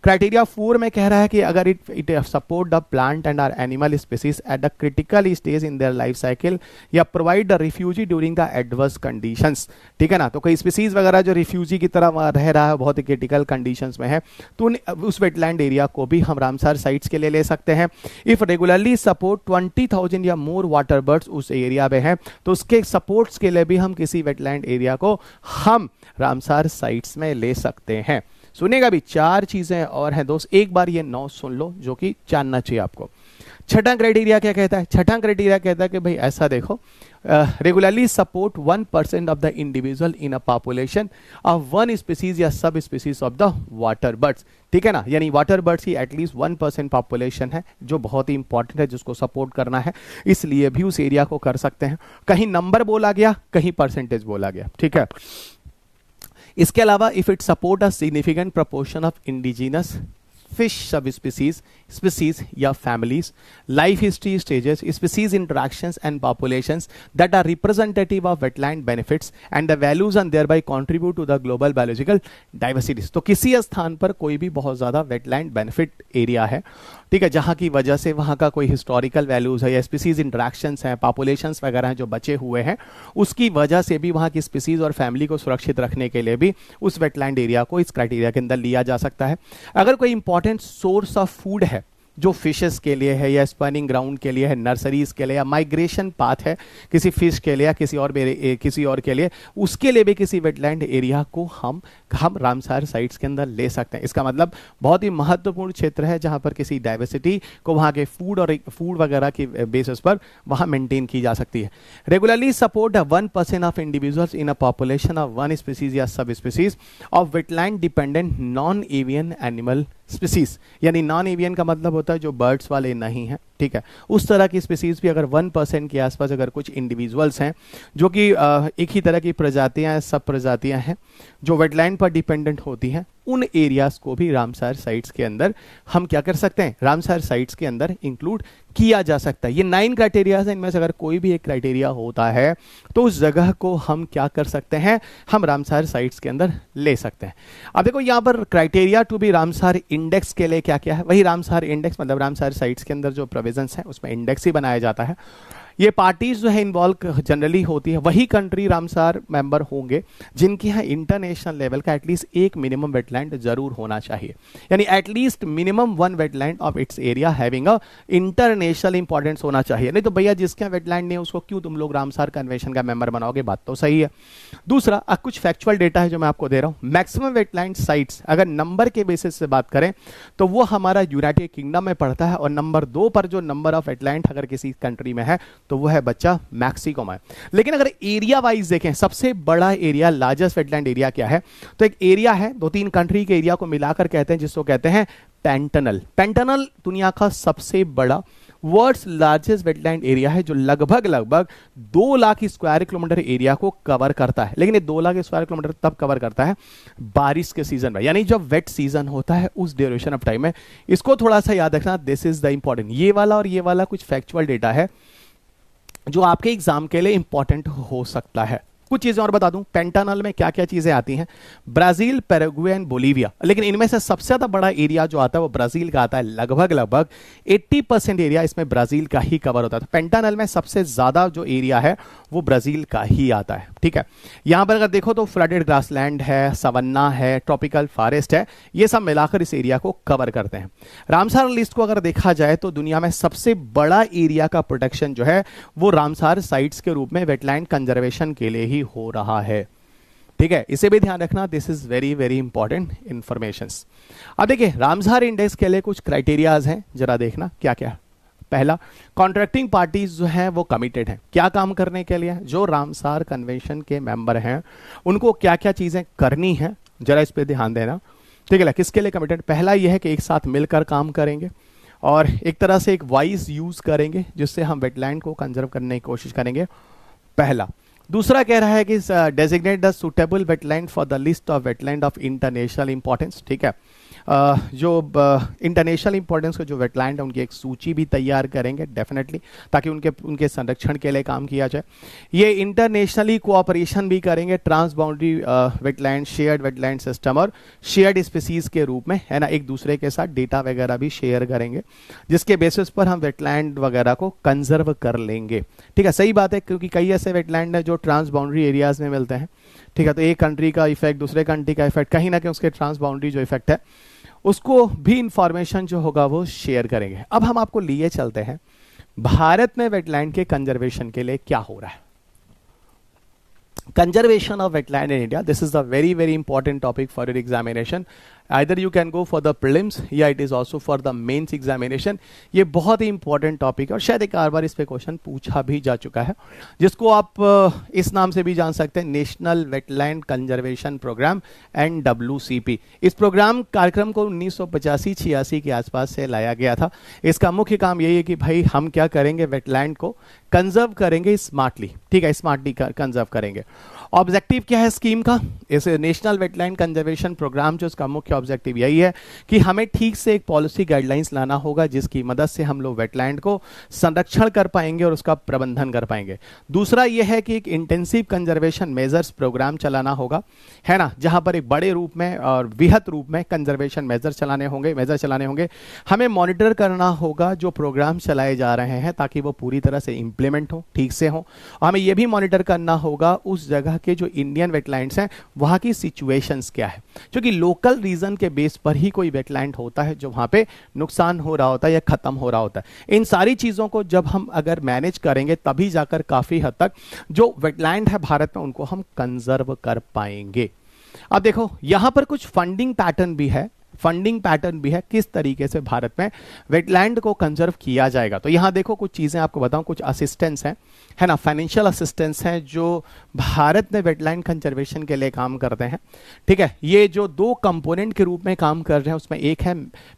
क्राइटेरिया 4 में कह रहा है कि अगर it support the plant and or animal species at the critical stage in their life cycle या provide the refugee during the adverse conditions, ठीक है ना। तो कोई स्पीसीज वगैरह जो रिफ्यूजी की तरह वहाँ रह रहा है, बहुत ही क्रिटिकल कंडीशंस में है, तो उस वेटलैंड एरिया को भी हम रामसार साइट्स के लिए ले सकते हैं। इफ रेगुलरली सपोर्ट 20,000 या मोर वाटर बर्ड्स उस एरिया में है तो उसके सपोर्ट्स के लिए भी हम किसी वेटलैंड एरिया को हम रामसार साइट्स में ले सकते हैं। सुनेगा भी, 4 चीजें और हैं दोस्त, एक बार ये 9 सुन लो जो कि जानना चाहिए आपको। छठा क्राइटेरिया क्या कहता है? छठा क्राइटेरिया कहता है कि भाई ऐसा देखो, regularly support 1% of the individual in a population of 1 species या sub species of the water birds, ठीक है ना। यानी वाटर बर्ड्स की एटलीस्ट 1% पॉपुलेशन है जो बहुत ही इंपॉर्टेंट है, जिसको सपोर्ट करना है, इसलिए भी उस एरिया को कर सकते हैं। कहीं नंबर बोला गया, कहीं परसेंटेज बोला गया, ठीक है। इसके अलावा if it support a significant proportion of indigenous fish sub species या families, life history stages, species interactions and populations that are representative of wetland benefits and the values and thereby contribute to the global biological diversities. तो किसी स्थान पर कोई भी बहुत ज्यादा wetland benefit area है, ठीक है, जहां की वजह से वहां का कोई हिस्टोरिकल वैल्यूज है या स्पीसीज इंटरेक्शंस हैं, पॉपुलेशंस वगैरह हैं जो बचे हुए हैं, उसकी वजह से भी वहां की स्पीसीज और फैमिली को सुरक्षित रखने के लिए भी उस वेटलैंड एरिया को इस क्राइटेरिया के अंदर लिया जा सकता है। अगर कोई इंपॉर्टेंट सोर्स ऑफ फूड है जो फिशेस के लिए है या स्पनिंग ग्राउंड के लिए है, नर्सरीज के लिए, या माइग्रेशन पाथ है किसी फिश के लिए या किसी और के लिए, उसके लिए भी किसी वेटलैंड एरिया को हम रामसार साइट्स के अंदर ले सकते हैं। इसका मतलब बहुत ही महत्वपूर्ण क्षेत्र है जहां पर किसी डाइवर्सिटी को वहां के फूड वगैरह की बेसिस पर वहां मेंटेन की जा सकती है। Regularly support 1% of individuals in a population of one species या sub species of wetland dependent non avian animal species, यानी नॉन एवियन का मतलब होता है जो बर्ड्स वाले नहीं हैं, ठीक है, उस तरह की स्पीसीज भी अगर 1% के आसपास अगर कुछ इंडिविजुअल्स हैं जो कि एक ही तरह की प्रजातियां हैं, सब प्रजातियां हैं जो वेटलैंड पर डिपेंडेंट होती हैं, उन एरियाज को भी रामसार साइट्स के अंदर हम क्या कर सकते हैं, रामसार साइट्स के अंदर इंक्लूड किया जा सकता है। ये 9 क्राइटेरिया है, इनमें से अगर कोई भी एक क्राइटेरिया होता है तो उस जगह को हम क्या कर सकते हैं, हम रामसार साइट्स के अंदर ले सकते हैं। अब देखो यहाँ पर criteria to be Ramsar index के लिए क्या क्या है, वही रामसार इंडेक्स, मतलब रामसार साइट्स के अंदर जो प्रोविजंस हैं उसमें इंडेक्स ही बनाया जाता है। ये पार्टीज जो है इन्वॉल्व जनरली होती है वही कंट्री रामसार मेंबर होंगे जिनके यहाँ इंटरनेशनल लेवल का एटलीस्ट एक मिनिमम वेटलैंड जरूर होना चाहिए, यानी at least minimum 1 wetland of its area having a international importance होना चाहिए। नहीं तो भैया जिसके यहाँ वेटलैंड नहीं है उसको क्यों तुम लोग रामसार कन्वेंशन का मेंबर बनाओगे, बात तो सही है। दूसरा कुछ फैक्चुअल डेटा है जो मैं आपको दे रहा हूं। मैक्सिमम वेटलैंड साइट्स अगर नंबर के बेसिस से बात करें तो वो हमारा यूनाइटेड किंगडम में पड़ता है, और नंबर 2 पर जो नंबर ऑफ वेटलैंड अगर किसी कंट्री में है तो वो है बच्चा मैक्सिको में। लेकिन अगर एरिया वाइज देखें सबसे बड़ा एरिया, लार्जेस्ट वेटलैंड एरिया क्या है, तो एक एरिया है 2-3 कंट्री के एरिया को मिलाकर कहते हैं जिसको कहते हैं पेंटनल। पेंटनल दुनिया का सबसे बड़ा वर्ल्ड्स लार्जेस्ट वेटलैंड एरिया है जो लगभग 2 लाख स्क्वायर किलोमीटर एरिया को कवर करता है। लेकिन ये 2 लाख स्क्वायर किलोमीटर तब कवर करता है बारिश के सीजन में, यानी जब वेट सीजन होता है उस ड्यूरेशन ऑफ टाइम में। इसको थोड़ा सा याद रखना, दिस इज द इंपॉर्टेंट। ये वाला और ये वाला कुछ फैक्चुअल डेटा है जो आपके एग्जाम के लिए इंपॉर्टेंट हो सकता है। कुछ चीजें और बता दूं, पेंटानल में क्या क्या चीजें आती हैं, ब्राजील, पैराग्वे एंड बोलीविया, लेकिन इनमें से सबसे ज्यादा बड़ा एरिया जो आता है वो ब्राजील का आता है। लगभग 80% एरिया इसमें ब्राजील का ही कवर होता है। तो पेंटानल में सबसे ज्यादा जो एरिया है वो ब्राजील का ही आता है, ठीक है। यहां पर अगर देखो तो फ्लडेड ग्रासलैंड है, सवन्ना है, ट्रॉपिकल फॉरेस्ट है, ये सब मिलाकर इस एरिया को कवर करते हैं। रामसार लिस्ट को अगर देखा जाए तो दुनिया में सबसे बड़ा एरिया का प्रोटेक्शन जो है वो रामसार साइट्स के रूप में वेटलैंड कंजर्वेशन के लिए ही हो रहा है, ठीक है, इसे भी ध्यान रखना। This is very very important information. अब देखिए रामसार इंडेक्स के लिए कुछ क्राइटेरियाज हैं, जरा देखना क्या क्या। पहला, कॉन्ट्रैक्टिंग पार्टीज जो हैं वो कमिटेड हैं, क्या काम करने के लिए, जो रामसार कन्वेंशन के मेंबर हैं उनको क्या क्या चीजें करनी है, जरा इस पे ध्यान देना, ठीक है। किसके लिए कमिटेड, पहला यह है कि एक साथ मिलकर काम करेंगे और एक तरह से एक वाइज यूज करेंगे जिससे हम वेटलैंड को कंजर्व करने की कोशिश करेंगे, पहला। दूसरा कह रहा है कि designate the suitable wetland for the list of wetland of international importance, ठीक है। जो इंटरनेशनल इंपॉर्टेंस के जो वेटलैंड है उनकी एक सूची भी तैयार करेंगे डेफिनेटली, ताकि उनके संरक्षण के लिए काम किया जाए। ये इंटरनेशनली कोऑपरेशन भी करेंगे, transboundary wetland, shared wetland system और शेयर्ड स्पीसीज के रूप में, है ना, एक दूसरे के साथ डेटा वगैरह भी शेयर करेंगे जिसके बेसिस पर हम वेटलैंड वगैरह को कंजर्व कर लेंगे, ठीक है। सही बात है, क्योंकि कई ऐसे वेटलैंड है जो ट्रांस बाउंड्री एरियाज में मिलते हैं, ठीक है। तो एक कंट्री का इफेक्ट दूसरे कंट्री का इफेक्ट, कहीं ना कहीं उसके ट्रांस बाउंड्री जो इफेक्ट है उसको भी इंफॉर्मेशन जो होगा वो शेयर करेंगे। अब हम आपको लिए चलते हैं भारत में वेटलैंड के कंजर्वेशन के लिए क्या हो रहा है। Conservation of wetland in India, this is a very very important topic for your examination. Either you can go for the prelims या it is also for the mains examination. ये बहुत ही इंपॉर्टेंट टॉपिक है और शायद एक बार इस पे question पूछा भी जा चुका है, जिसको आप इस नाम से भी जान सकते हैं, national wetland conservation program NWCP। इस प्रोग्राम कार्यक्रम को 1985-86 के आसपास से लाया गया था। इसका मुख्य काम यही है कि भाई हम क्या करेंगे, वेटलैंड को कंजर्व करेंगे स्मार्टली, ठीक है, स्मार्टली कंजर्व करेंगे। ऑब्जेक्टिव क्या है स्कीम का, इस नेशनल वेटलैंड कंजर्वेशन प्रोग्राम जो इसका मुख्य ऑब्जेक्टिव यही है कि हमें ठीक से एक पॉलिसी गाइडलाइंस लाना होगा जिसकी मदद से हम लोग वेटलैंड को संरक्षण कर पाएंगे और उसका प्रबंधन कर पाएंगे। दूसरा यह है कि एक इंटेंसिव कंजर्वेशन मेजर्स प्रोग्राम चलाना होगा, है ना, जहां पर एक बड़े रूप में और वृहत रूप में कंजर्वेशन मेजर चलाने होंगे। हमें मॉनिटर करना होगा जो प्रोग्राम चलाए जा रहे हैं ताकि वो पूरी तरह से इंप्लीमेंट हो, ठीक से हो। हमें यह भी मॉनिटर करना होगा उस जगह के जो इंडियन वेटलैंड्स हैं वहां की सिचुएशंस क्या है, क्योंकि लोकल रीजन के बेस पर ही कोई वेटलैंड होता है जो वहां पे नुकसान हो रहा होता है या खत्म हो रहा होता है। इन सारी चीजों को जब हम अगर मैनेज करेंगे तभी जाकर काफी हद तक जो वेटलैंड है भारत में उनको हम कंजर्व कर पाएंगे। अब देखो यहां पर कुछ फंडिंग पैटर्न भी है किस तरीके से भारत में वेटलैंड को कंजर्व किया जाएगा। तो यहां देखो कुछ चीजें आपको बताऊं, कुछ असिस्टेंस हैं, है ना, फाइनेंशियल असिस्टेंस हैं जो भारत में वेटलैंड कंजर्वेशन के लिए काम करते हैं, ठीक है। ये जो दो कंपोनेंट के रूप में काम कर रहे हैं उसमें एक है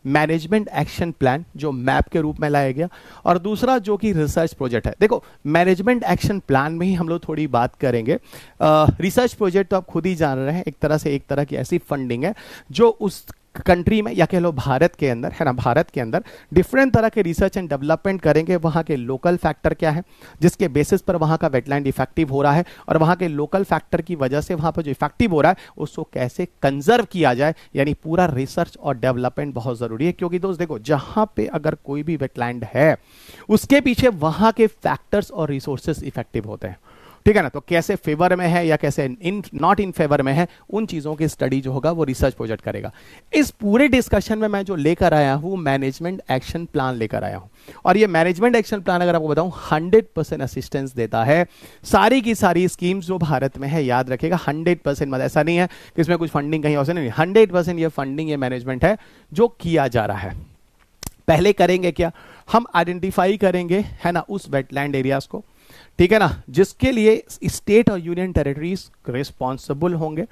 मैनेजमेंट एक्शन प्लान जो मैप के रूप में लाया गया, और दूसरा जो कि रिसर्च प्रोजेक्ट है। देखो मैनेजमेंट एक्शन प्लान में ही हम लोग थोड़ी बात करेंगे, रिसर्च प्रोजेक्ट तो आप खुद ही जान रहे हैं, एक तरह की ऐसी फंडिंग है जो उस कंट्री में या कह लो भारत के अंदर, है ना, भारत के अंदर डिफरेंट तरह के रिसर्च एंड डेवलपमेंट करेंगे। वहां के लोकल फैक्टर क्या है जिसके बेसिस पर वहां का वेटलैंड इफेक्टिव हो रहा है, और वहां के लोकल फैक्टर की वजह से वहां पर जो इफेक्टिव हो रहा है उसको कैसे कंजर्व किया जाए, यानी पूरा रिसर्च और डेवलपमेंट बहुत जरूरी है। क्योंकि दोस्त देखो जहां पे अगर कोई भी वेटलैंड है उसके पीछे वहां के फैक्टर्स और रिसोर्सेस इफेक्टिव होते हैं, ठीक है ना। तो कैसे फेवर में है या कैसे नॉट इन फेवर में है, उन चीजों की स्टडी जो होगा वो रिसर्च प्रोजेक्ट करेगा। इस पूरे डिस्कशन में मैं जो लेकर आया हूं मैनेजमेंट एक्शन प्लान लेकर आया हूं, और ये मैनेजमेंट एक्शन प्लान अगर आपको बताऊं 100% असिस्टेंस देता है सारी की सारी स्कीम्स जो भारत में है। याद रखिएगा 100%, मतलब ऐसा नहीं है कि इसमें कुछ फंडिंग कहीं और से नहीं, 100% ये फंडिंग, ये मैनेजमेंट है जो किया जा रहा है। पहले करेंगे क्या, हम आइडेंटिफाई करेंगे, है ना, उस वेटलैंड एरियाज को, ठीक है ना, जिसके लिए स्टेट और यूनियन टेरिटरीज रिस्पॉन्सिबल होंगे,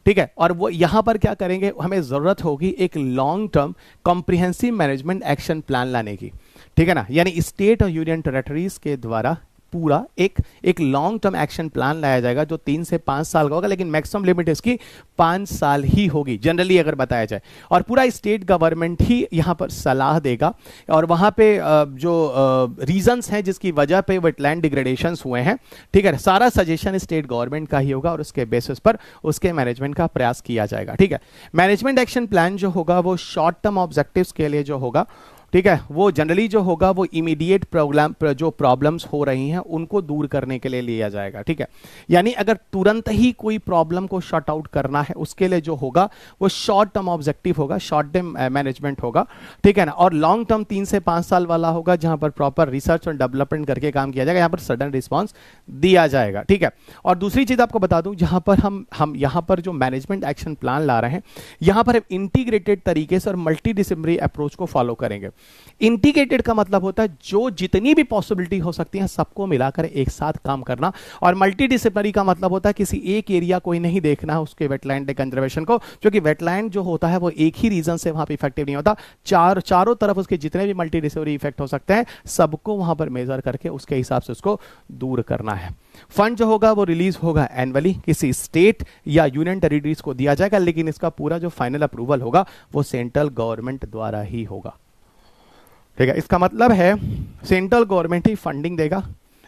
ठीक है। और वो यहां पर क्या करेंगे, हमें जरूरत होगी एक long term comprehensive management action plan लाने की, ठीक है ना, यानी स्टेट और यूनियन टेरिटरीज के द्वारा पूरा एक लॉन्ग टर्म एक्शन प्लान लाया जाएगा जो 3 से 5 साल का होगा, लेकिन मैक्सिमम लिमिट इसकी 5 साल ही होगी जनरली अगर बताया जाए। और पूरा स्टेट गवर्नमेंट ही यहां पर सलाह देगा, और वहां पे जो रीजंस हैं जिसकी वजह पे वेटलैंड डिग्रेडेशंस हुए हैं, ठीक है, सारा सजेशन स्टेट गवर्नमेंट का ही होगा और उसके बेसिस पर उसके मैनेजमेंट का प्रयास किया जाएगा, ठीक है। मैनेजमेंट एक्शन प्लान जो होगा वो शॉर्ट टर्म ऑब्जेक्टिव्स के लिए जो होगा, ठीक है, वो जनरली जो होगा वो इमीडिएट जो प्रॉब्लम्स हो रही हैं उनको दूर करने के लिए लिया जाएगा, ठीक है। यानी अगर तुरंत ही कोई प्रॉब्लम को शॉर्ट आउट करना है उसके लिए जो होगा वो शॉर्ट टर्म ऑब्जेक्टिव होगा, शॉर्ट टर्म मैनेजमेंट होगा, ठीक है ना। और लॉन्ग टर्म 3 से 5 साल वाला होगा जहां पर प्रॉपर रिसर्च और डेवलपमेंट करके काम किया जाएगा, यहां पर सडन रिस्पॉन्स दिया जाएगा, ठीक है। और दूसरी चीज आपको बता दूं, जहां पर हम यहां पर जो मैनेजमेंट एक्शन प्लान ला रहे हैं यहां पर इंटीग्रेटेड तरीके से और मल्टी डिसिप्लिनरी अप्रोच को फॉलो करेंगे। इंटीग्रेटेड का मतलब होता है जो जितनी भी पॉसिबिलिटी हो सकती है सबको मिलाकर एक साथ काम करना, और मल्टी डिसिप्लिनरी का मतलब होता है किसी एक एरिया को ही नहीं देखना है उसके वेटलैंड कंजर्वेशन को, क्योंकि वेटलैंड जो होता है वो एक ही रीजन से वहां पे इफेक्टिव नहीं होता, चारों तरफ उसके जितने भी मल्टी डिसिप्लिनरी इफेक्ट हो सकते हैं सबको वहां पर मेजर करके उसके हिसाब से उसको दूर करना है। फंड जो होगा वो रिलीज होगा एनुअली, किसी स्टेट या यूनियन टेरिटरीज को दिया जाएगा, लेकिन इसका पूरा जो फाइनल अप्रूवल होगा वो सेंट्रल गवर्नमेंट द्वारा ही होगा, ठीक है। इसका मतलब है सेंट्रल गवर्नमेंट ही फंडिंग देगा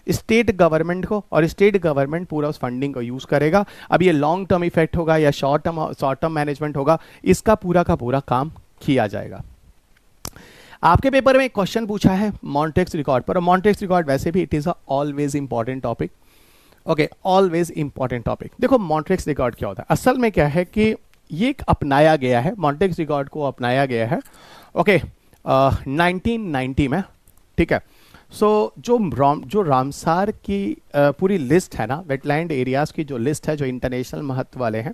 स्टेट गवर्नमेंट को, और स्टेट गवर्नमेंट पूरा उस फंडिंग को यूज करेगा। अब ये लॉन्ग टर्म इफेक्ट होगा या शॉर्ट टर्म मैनेजमेंट होगा, इसका पूरा का पूरा काम किया जाएगा। आपके पेपर में एक क्वेश्चन पूछा है मॉन्ट्रिक्स रिकॉर्ड पर, और मॉन्ट्रिक्स रिकॉर्ड वैसे भी it is always important topic, okay, always important topic. देखो मॉन्ट्रिक्स रिकॉर्ड क्या होता है, असल में क्या है कि ये अपनाया गया है, मॉन्ट्रिक्स रिकॉर्ड को अपनाया गया है, ओके, 1990 में, ठीक है। जो रामसार की पूरी लिस्ट है ना, वेटलैंड एरियाज की जो लिस्ट है, जो इंटरनेशनल महत्व वाले हैं,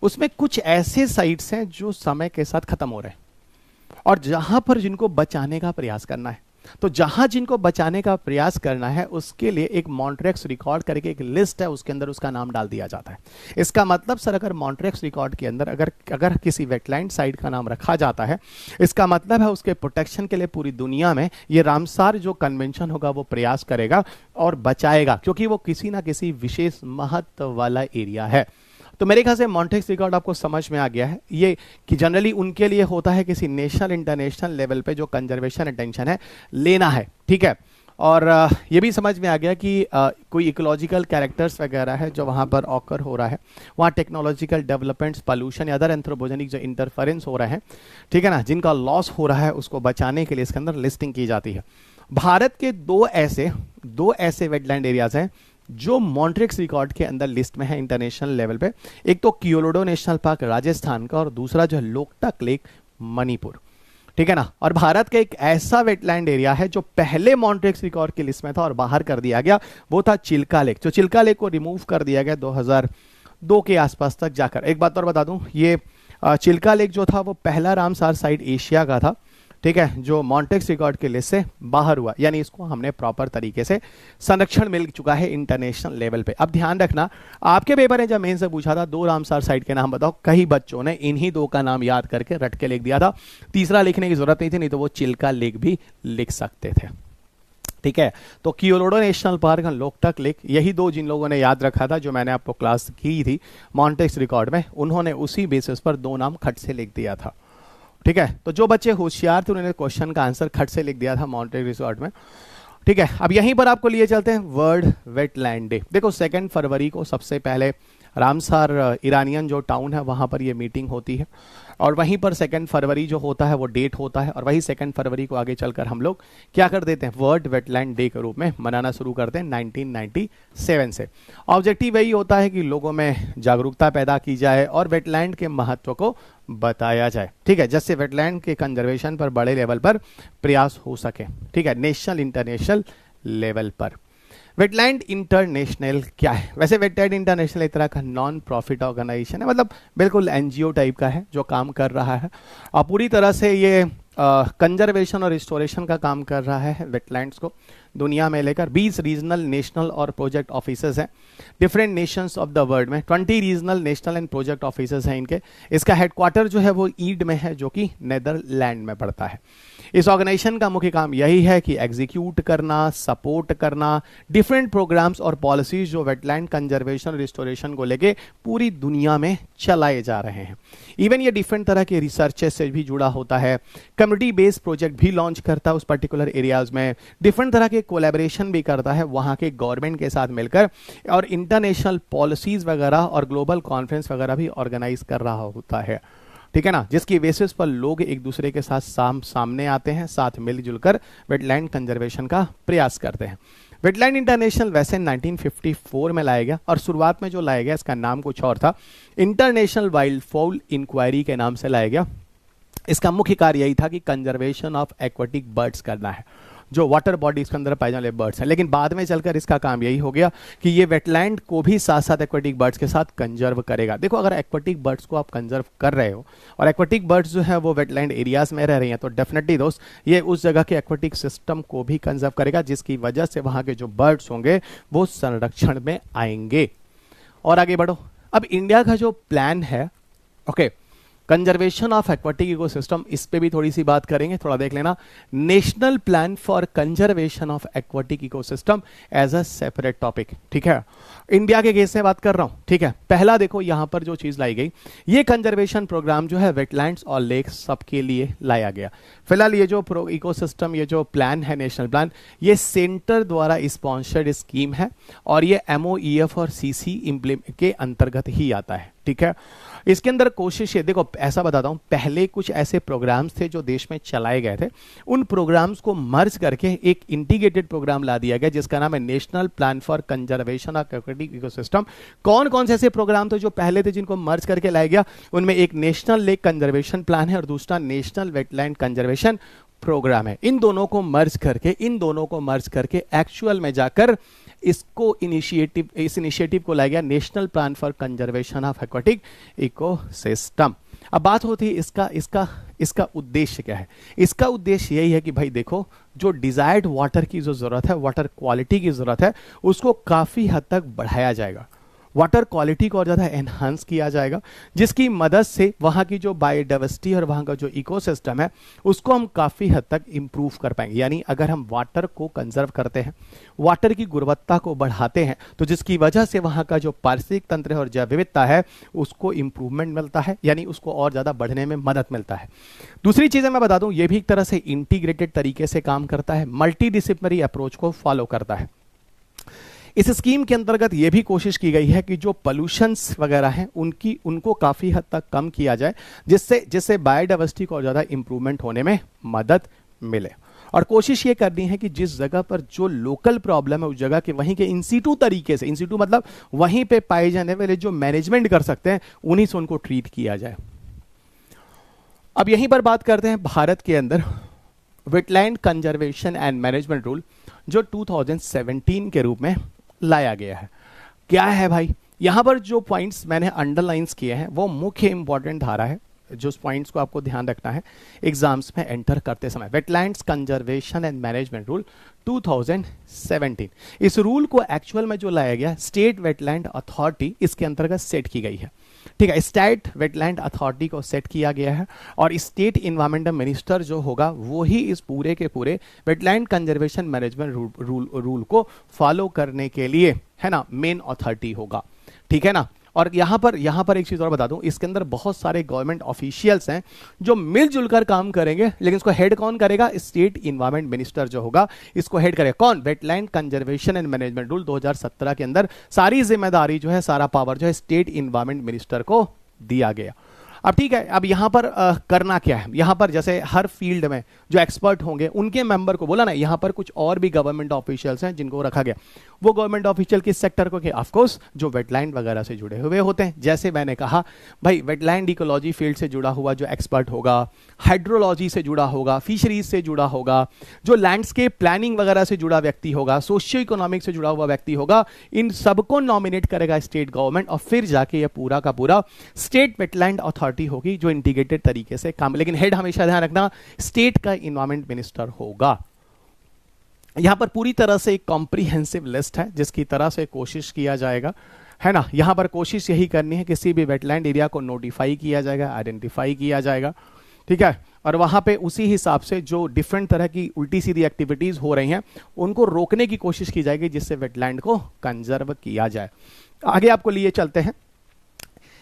उसमें कुछ ऐसे साइट्स हैं जो समय के साथ खत्म हो रहे हैं और जहां पर जिनको बचाने का प्रयास करना है। तो जहां जिनको बचाने का प्रयास करना है उसके लिए एक मॉन्ट्रेक्स रिकॉर्ड करके एक लिस्ट है, उसके अंदर उसका नाम डाल दिया जाता है। इसका मतलब सर, अगर मॉन्ट्रेक्स रिकॉर्ड के अंदर अगर किसी वेटलैंड साइट का नाम रखा जाता है, इसका मतलब है उसके प्रोटेक्शन के लिए पूरी दुनिया में ये रामसार जो कन्वेंशन होगा वो प्रयास करेगा और बचाएगा, क्योंकि वो किसी ना किसी विशेष महत्व वाला एरिया है। तो मेरे ख्याल से मॉन्ट्रेक्स रिकॉर्ड आपको समझ में आ गया है ये, कि जनरली उनके लिए होता है किसी नेशनल इंटरनेशनल लेवल पे जो कंजर्वेशन अटेंशन है लेना है, ठीक है। और ये भी समझ में आ गया कि कोई इकोलॉजिकल कैरेक्टर्स वगैरह है जो वहाँ पर ऑकर हो रहा है, वहाँ टेक्नोलॉजिकल डेवलपमेंट्स, पॉल्यूशन या अदर एंथ्रोपोजेनिक जो इंटरफेरेंस हो रहे हैं, ठीक है ना, जिनका लॉस हो रहा है, उसको बचाने के लिए इसके अंदर लिस्टिंग की जाती है। भारत के दो ऐसे वेटलैंड एरियाज हैं जो मॉन्ट्रेक्स रिकॉर्ड के अंदर लिस्ट में है इंटरनेशनल लेवल पे। एक तो कियोलोडो नेशनल पार्क राजस्थान का, और दूसरा जो है लोकटक लेक मणिपुर, ठीक है ना। और भारत का एक ऐसा वेटलैंड एरिया है जो पहले मॉन्ट्रेक्स रिकॉर्ड की लिस्ट में था और बाहर कर दिया गया, वो था चिल्का लेक। जो चिल्का लेक को रिमूव कर दिया गया 2002 के आसपास तक जाकर। एक बात और बता दूं, ये चिल्का लेक जो था वो पहला रामसार साइट एशिया का था, ठीक है, जो मॉन्ट्रेक्स रिकॉर्ड की लिस्ट से बाहर हुआ, यानी इसको हमने प्रॉपर तरीके से संरक्षण मिल चुका है इंटरनेशनल लेवल पे। अब ध्यान रखना, आपके पेपर ने जब मेन से पूछा था 2 रामसार साइट के नाम बताओ, कई बच्चों ने इन्हीं 2 का नाम याद करके रट के लिख दिया था, तीसरा लिखने की जरूरत नहीं थी, नहीं तो वो चिल्का लेक भी लिख सकते थे, ठीक है। तो कियोलोडो नेशनल पार्क और लोकटक लेक, यही 2 जिन लोगों ने याद रखा था, जो मैंने आपको क्लास की थी मॉन्ट्रेक्स रिकॉर्ड में, उन्होंने उसी बेसिस पर 2 नाम खट से लिख दिया था, ठीक है। तो जो बच्चे होशियार थे उन्होंने क्वेश्चन का आंसर खट से लिख दिया था मॉन्ट्रेक्स रिकॉर्ड में, ठीक है। अब यहीं पर आपको लिए चलते हैं वर्ल्ड वेटलैंड डे। देखो 2 फरवरी को सबसे पहले रामसार ईरानियन जो टाउन है वहाँ पर ये मीटिंग होती है, और वहीं पर 2 फरवरी जो होता है वो डेट होता है, और वही 2 फरवरी को आगे चलकर हम लोग क्या कर देते हैं, वर्ल्ड वेटलैंड डे के रूप में मनाना शुरू करते हैं 1997 से। ऑब्जेक्टिव यही होता है कि लोगों में जागरूकता पैदा की जाए और वेटलैंड के महत्व को बताया जाए, ठीक है, जिससे वेटलैंड के कंजर्वेशन पर बड़े लेवल पर प्रयास हो सके, ठीक है, नेशनल इंटरनेशनल लेवल पर। वेटलैंड इंटरनेशनल क्या है? वैसे वेटलैंड इंटरनेशनल एक तरह का नॉन प्रॉफिट ऑर्गेनाइजेशन है, मतलब बिल्कुल एनजीओ टाइप का है जो काम कर रहा है, और पूरी तरह से ये कंजर्वेशन और रिस्टोरेशन का काम कर रहा है वेटलैंड्स को दुनिया में लेकर। 20 रीजनल, नेशनल और प्रोजेक्ट ऑफिसर्स हैं different Nations of the world में। 20 regional, national and project officers हैं इनके। इसका हेडक्वार्टर जो है वो ईड में है, जो कि नेदरलैंड में पड़ता है। इस ऑर्गेनाइजेशन का मुख्य काम यही है कि एग्जीक्यूट करना, सपोर्ट करना डिफरेंट प्रोग्राम्स और पॉलिसीज जो वेटलैंड कंजर्वेशन रिस्टोरेशन को लेके पूरी दुनिया में चलाए जा रहे हैं। इवन ये डिफरेंट तरह के रिसर्चेस से भी जुड़ा होता है, कम्युनिटी बेस्ड प्रोजेक्ट भी लॉन्च करता है उस पर्टिकुलर एरियाज में, डिफरेंट तरह के कोलैबोरेशन भी करता है वहाँ के गवर्नमेंट के साथ मिलकर, और इंटरनेशनल पॉलिसीज वगैरह और ग्लोबल कॉन्फ्रेंस वगैरह भी ऑर्गेनाइज कर रहा होता है, ठीक है ना, जिसकी बेसिस पर लोग एक दूसरे के साथ सामने आते हैं, साथ मिलजुल कर वेटलैंड कंजर्वेशन का प्रयास करते हैं। वेटलैंड इंटरनेशनल वैसे 1954 में लाया गया, और शुरुआत में जो लाया गया इसका नाम कुछ और था, इंटरनेशनल वाइल्ड फाउल इंक्वायरी के नाम से लाया गया। इसका मुख्य कार्य यही था कि कंजर्वेशन ऑफ एक्वाटिक बर्ड्स करना है, जो वाटर बॉडीज के अंदर पाए जाने वाले बर्ड्स हैं। लेकिन बाद में चलकर इसका काम यही हो गया कि ये वेटलैंड को भी साथ साथ एक्वाटिक बर्ड्स के साथ कंजर्व करेगा। देखो, अगर एक्वाटिक बर्ड्स को आप कंजर्व कर रहे हो और एक्वाटिक बर्ड्स जो है वो वेटलैंड एरियाज में रह रही हैं, तो डेफिनेटली दोस्त ये उस जगह के एक्वाटिक सिस्टम को भी कंजर्व करेगा, जिसकी वजह से वहाँ के जो बर्ड्स होंगे वो संरक्षण में आएंगे। और आगे बढ़ो, अब इंडिया का जो प्लान है, okay, conservation of aquatic ecosystem, इस पे भी थोड़ी सी बात करेंगे, थोड़ा देख लेना। National plan for conservation of aquatic ecosystem as a separate topic, ठीक है, इंडिया के केस में बात कर रहा हूं, ठीक है। पहला देखो यहां पर जो चीज लाई गई, ये कंजर्वेशन प्रोग्राम जो है वेटलैंड्स और लेक्स सबके लिए लाया गया। फिलहाल ये जो इकोसिस्टम, ये जो प्लान है नेशनल प्लान, ये सेंटर द्वारा स्पॉन्सर्ड स्कीम है, और ये MOEF और CC के अंतर्गत ही आता है, ठीक है। इसके अंदर कोशिश है, देखो ऐसा बताता हूं, पहले कुछ ऐसे प्रोग्राम्स थे जो देश में चलाए गए थे, उन प्रोग्राम्स को मर्ज करके एक इंटीग्रेटेड प्रोग्राम ला दिया गया जिसका नाम है national plan for conservation of aquatic ecosystem. कौन कौन से ऐसे प्रोग्राम थे जो पहले थे जिनको मर्ज करके लाया गया? उनमें एक नेशनल लेक कंजर्वेशन प्लान है और दूसरा नेशनल वेटलैंड कंजर्वेशन प्रोग्राम है। इन दोनों को मर्ज करके एक्चुअल में जाकर इस इनिशिएटिव को लाया गया national plan for conservation of aquatic ecosystem. अब बात होती है इसका उद्देश्य क्या है। इसका उद्देश्य यही है कि भाई देखो, जो डिजायर्ड वाटर की जो जरूरत है, वाटर क्वालिटी की जरूरत है, उसको काफी हद तक बढ़ाया जाएगा, वाटर क्वालिटी को और ज़्यादा एनहांस किया जाएगा, जिसकी मदद से वहाँ की जो बायोडाइवर्सिटी और वहाँ का जो इकोसिस्टम है उसको हम काफ़ी हद तक इम्प्रूव कर पाएंगे। यानी अगर हम वाटर को कंजर्व करते हैं, वाटर की गुणवत्ता को बढ़ाते हैं, तो जिसकी वजह से वहाँ का जो पारिस्थितिक तंत्र है और जैव विविधता है उसको इम्प्रूवमेंट मिलता है, यानी उसको और ज़्यादा बढ़ने में मदद मिलता है। दूसरी चीज़ें मैं बता दूँ, ये भी एक तरह से इंटीग्रेटेड तरीके से काम करता है, मल्टी डिसिप्लिनरी अप्रोच को फॉलो करता है। इस स्कीम के अंतर्गत यह भी कोशिश की गई है कि जो पोल्यूशंस वगैरह हैं उनको काफ़ी हद तक कम किया जाए, जिससे बायोडाइवर्सिटी को और ज़्यादा इंप्रूवमेंट होने में मदद मिले। और कोशिश ये करनी है कि जिस जगह पर जो लोकल प्रॉब्लम है उस जगह के वहीं के इंसिटू तरीके से, इंसिटू मतलब वहीं पे पाए जाने वाले जो मैनेजमेंट कर सकते हैं उन्हीं से उनको ट्रीट किया जाए। अब यहीं पर बात करते हैं भारत के अंदर wetland conservation and management rule, जो 2017 के रूप में लाया गया है। क्या है भाई, यहां पर जो पॉइंट्स मैंने अंडरलाइंस किए हैं वो मुख्य इंपॉर्टेंट धारा है, जो पॉइंट्स को आपको ध्यान रखना है एग्जाम्स में एंटर करते समय। Wetlands conservation and management rule 2017, इस रूल को एक्चुअल में जो लाया गया स्टेट वेटलैंड अथॉरिटी इसके अंतर्गत सेट की गई है। ठीक है, स्टेट वेटलैंड अथॉरिटी को सेट किया गया है और स्टेट इन्वायरमेंटल मिनिस्टर जो होगा वो ही इस पूरे के पूरे वेटलैंड कंजर्वेशन मैनेजमेंट रूल को फॉलो करने के लिए, है ना, मेन अथॉरिटी होगा। ठीक है ना। और यहाँ पर एक चीज और बता दूं, इसके अंदर बहुत सारे गवर्नमेंट ऑफिशियल्स हैं जो मिलजुल कर काम करेंगे, लेकिन इसको हेड कौन करेगा? स्टेट इन्वायरमेंट मिनिस्टर जो होगा इसको हेड करेगा। कौन? Wetland conservation and management rule 2017 के अंदर सारी जिम्मेदारी जो है, सारा पावर जो है स्टेट इन्वायरमेंट मिनिस्टर को दिया गया। अब ठीक है, अब यहाँ पर करना क्या है, यहाँ पर जैसे हर फील्ड में जो एक्सपर्ट होंगे उनके मेंबर को बोला ना, यहाँ पर कुछ और भी गवर्नमेंट ऑफिशियल्स हैं जिनको रखा गया। वो गवर्नमेंट ऑफिशियल किस सेक्टर को? ऑफ कोर्स जो वेटलैंड वगैरह से जुड़े हुए होते हैं। जैसे मैंने कहा भाई, वेटलैंड इकोलॉजी फील्ड से जुड़ा हुआ जो एक्सपर्ट होगा, हाइड्रोलॉजी से जुड़ा होगा, फिशरीज से जुड़ा होगा, जो लैंडस्केप प्लानिंग वगैरह से जुड़ा व्यक्ति होगा, सोशियो इकोनॉमिक से जुड़ा हुआ व्यक्ति होगा, इन सबको नॉमिनेट करेगा स्टेट गवर्नमेंट और फिर जाके ये पूरा का पूरा स्टेट वेटलैंड अथॉरिटी होगी जो इंटीग्रेटेड तरीके से काम। लेकिन हेड हमेशा ध्यान रखना स्टेट का इन्वायरमेंट मिनिस्टर होगा। यहां पर पूरी तरह से एक कॉम्प्रिहेंसिव लिस्ट है जिसकी तरह से कोशिश किया जाएगा, है ना। यहां पर कोशिश यही करनी है किसी भी वेटलैंड एरिया को नोटिफाई किया जाएगा, आइडेंटिफाई किया जाएगा, ठीक है। और वहां पे उसी हिसाब से जो डिफरेंट तरह की उल्टी सीधी एक्टिविटीज हो रही हैं उनको रोकने की कोशिश की जाएगी जिससे वेटलैंड को कंजर्व किया जाए। आगे आपको लिए चलते हैं।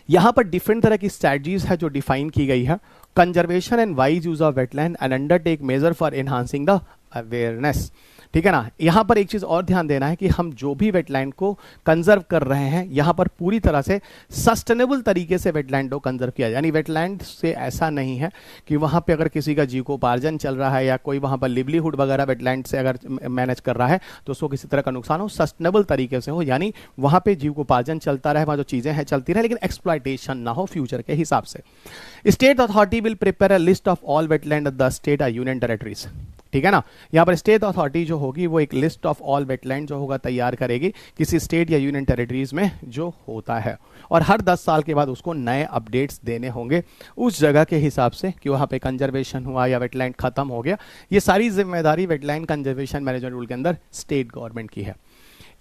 यहां पर डिफरेंट तरह की स्ट्रेटजीज है जो डिफाइन की गई है। Conservation and wise use of wetland and undertake measure for enhancing the awareness. ठीक है ना। यहां पर एक चीज और ध्यान देना है कि हम जो भी वेटलैंड को कंजर्व कर रहे हैं यहां पर पूरी तरह से सस्टेनेबल तरीके से वेटलैंड को कंजर्व किया जाए। यानी वेटलैंड से ऐसा नहीं है कि वहां पे अगर किसी का जीविकोपार्जन चल रहा है या कोई वहां पर लिवलीहुड वगैरह वेटलैंड से अगर मैनेज कर रहा है तो उसको किसी तरह का नुकसान हो, सस्टेनेबल तरीके से हो, यानी वहां पे जीविकोपार्जन चलता रहे, वहां जो चीजें हैं चलती रहे, लेकिन एक्सप्लॉयटेशन ना हो फ्यूचर के हिसाब से। State authority will prepare a list of all wetland of the state और यूनियन टेरिटरीज। ठीक है ना। यहां पर स्टेट अथॉरिटी जो होगी वो एक लिस्ट ऑफ ऑल वेटलैंड जो होगा तैयार करेगी किसी स्टेट या यूनियन टेरिटरीज में जो होता है, और हर 10 साल के बाद उसको नए अपडेट्स देने होंगे उस जगह के हिसाब से कि वहां पे कंजर्वेशन हुआ या वेटलैंड खत्म हो गया। ये सारी जिम्मेदारी वेटलैंड कंजर्वेशन मैनेजमेंट रूल के अंदर स्टेट गवर्नमेंट की है।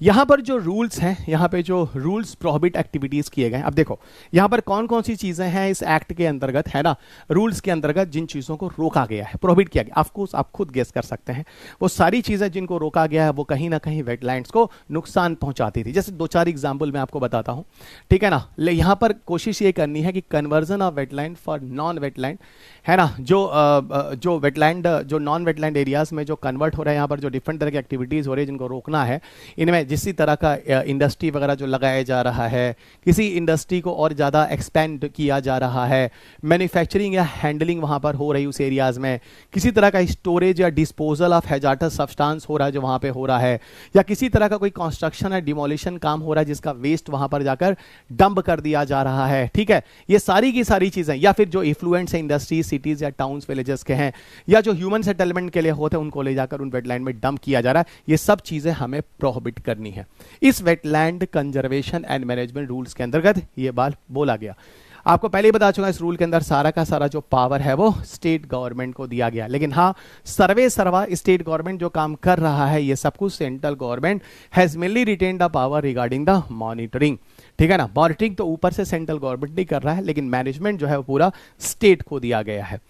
यहाँ पर जो रूल्स हैं, यहाँ पे जो रूल्स प्रोहिबिट एक्टिविटीज किए गए हैं, अब देखो यहाँ पर कौन कौन सी चीजें हैं इस एक्ट के अंतर्गत, है ना, रूल्स के अंतर्गत जिन चीजों को रोका गया है, प्रोहिबिट किया गया। आपको आप खुद गेस कर सकते हैं वो सारी चीजें जिनको रोका गया है वो कहीं ना कहीं वेटलैंड्स को नुकसान पहुंचाती थी। जैसे 2-4 एग्जाम्पल मैं आपको बताता हूँ, ठीक है ना। यहाँ पर कोशिश ये करनी है कि conversion of wetland for non wetland, है ना, जो वेटलैंड जो नॉन वेटलैंड एरियाज में जो कन्वर्ट हो रहा है, यहाँ पर जो डिफरेंट तरह की एक्टिविटीज हो रही है जिनको रोकना है, इनमें जिस तरह का इंडस्ट्री वगैरह जो लगाया जा रहा है, किसी इंडस्ट्री को और ज़्यादा एक्सपेंड किया जा रहा है, मैन्युफैक्चरिंग या हैंडलिंग वहाँ पर हो रही उस एरियाज़ में, किसी तरह का स्टोरेज या डिस्पोजल ऑफ हैजार्डस सब्सटेंस हो रहा है जो वहाँ पे हो रहा है, या किसी तरह का कोई कंस्ट्रक्शन या डिमोलिशन काम हो रहा है जिसका वेस्ट वहाँ पर जाकर डंप कर दिया जा रहा है, ठीक है, ये सारी की सारी चीज़ें, या फिर जो इफ्लुएंट्स हैं इंडस्ट्रीज, सिटीज़ या टाउन्स, विलेजेस के हैं, या जो ह्यूमन सेटलमेंट के लिए होते हैं उनको ले जाकर उन वेटलैंड में डंप किया जा रहा है, ये सब चीज़ें हमें प्रोहिबिट करनी है। इस wetland conservation and management rules के अंतर्गत ये बात बोला गया। आपको पहले ही बता चुका, इस रूल के अंदर सारा का सारा जो पावर है वो स्टेट गवर्नमेंट को दिया गया, लेकिन हाँ सर्वे सर्वा स्टेट गवर्नमेंट जो काम कर रहा है ये सब कुछ central government has mainly retain the power regarding the monitoring, ठीक है ना। मॉनिटरिंग तो ऊपर से सेंट्रल गवर्नमेंट नहीं कर रहा है, लेकिन मैनेजमेंट जो है वो पूरा स्टेट को दिया गया है।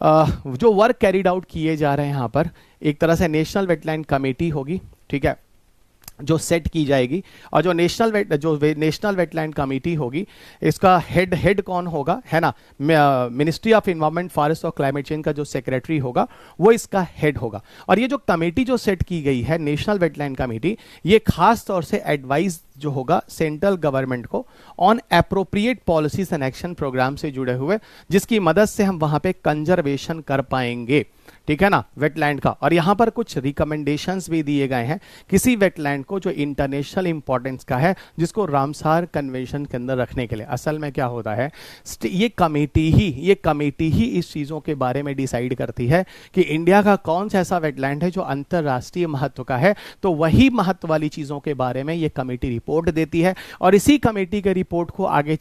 जो वर्क कैरिड आउट किए जा रहे हैं यहाँ पर, एक तरह से नेशनल वेटलैंड कमेटी होगी, ठीक है, जो सेट की जाएगी, और जो नेशनल वेटलैंड कमेटी होगी इसका हेड कौन होगा, है ना, मिनिस्ट्री ऑफ इन्वायरमेंट, फॉरेस्ट और क्लाइमेट चेंज का जो सेक्रेटरी होगा वो इसका हेड होगा। और ये जो कमेटी जो सेट की गई है नेशनल वेटलैंड कमेटी, ये खास तौर से एडवाइस जो होगा सेंट्रल गवर्नमेंट को on appropriate policies and action program से जुड़े हुए, जिसकी मदद से हम वहां पे कंजर्वेशन कर पाएंगे, ठीक है ना, वेटलैंड का। और यहां पर कुछ रिकमेंडेशंस भी दिए गए हैं किसी वेटलैंड को जो इंटरनेशनल इंपॉर्टेंस का है, जिसको रामसार कन्वेंशन के अंदर रखने के लिए। असल में क्या होता है, ये कमेटी ही इस चीजों के बारे में डिसाइड करती है कि इंडिया का कौन सा ऐसा वेटलैंड है जो अंतरराष्ट्रीय महत्व का है, तो वही महत्व वाली चीजों के बारे में ये कमेटी रिपोर्ट देती है। और इसी कमेटी के रिपोर्ट को आगे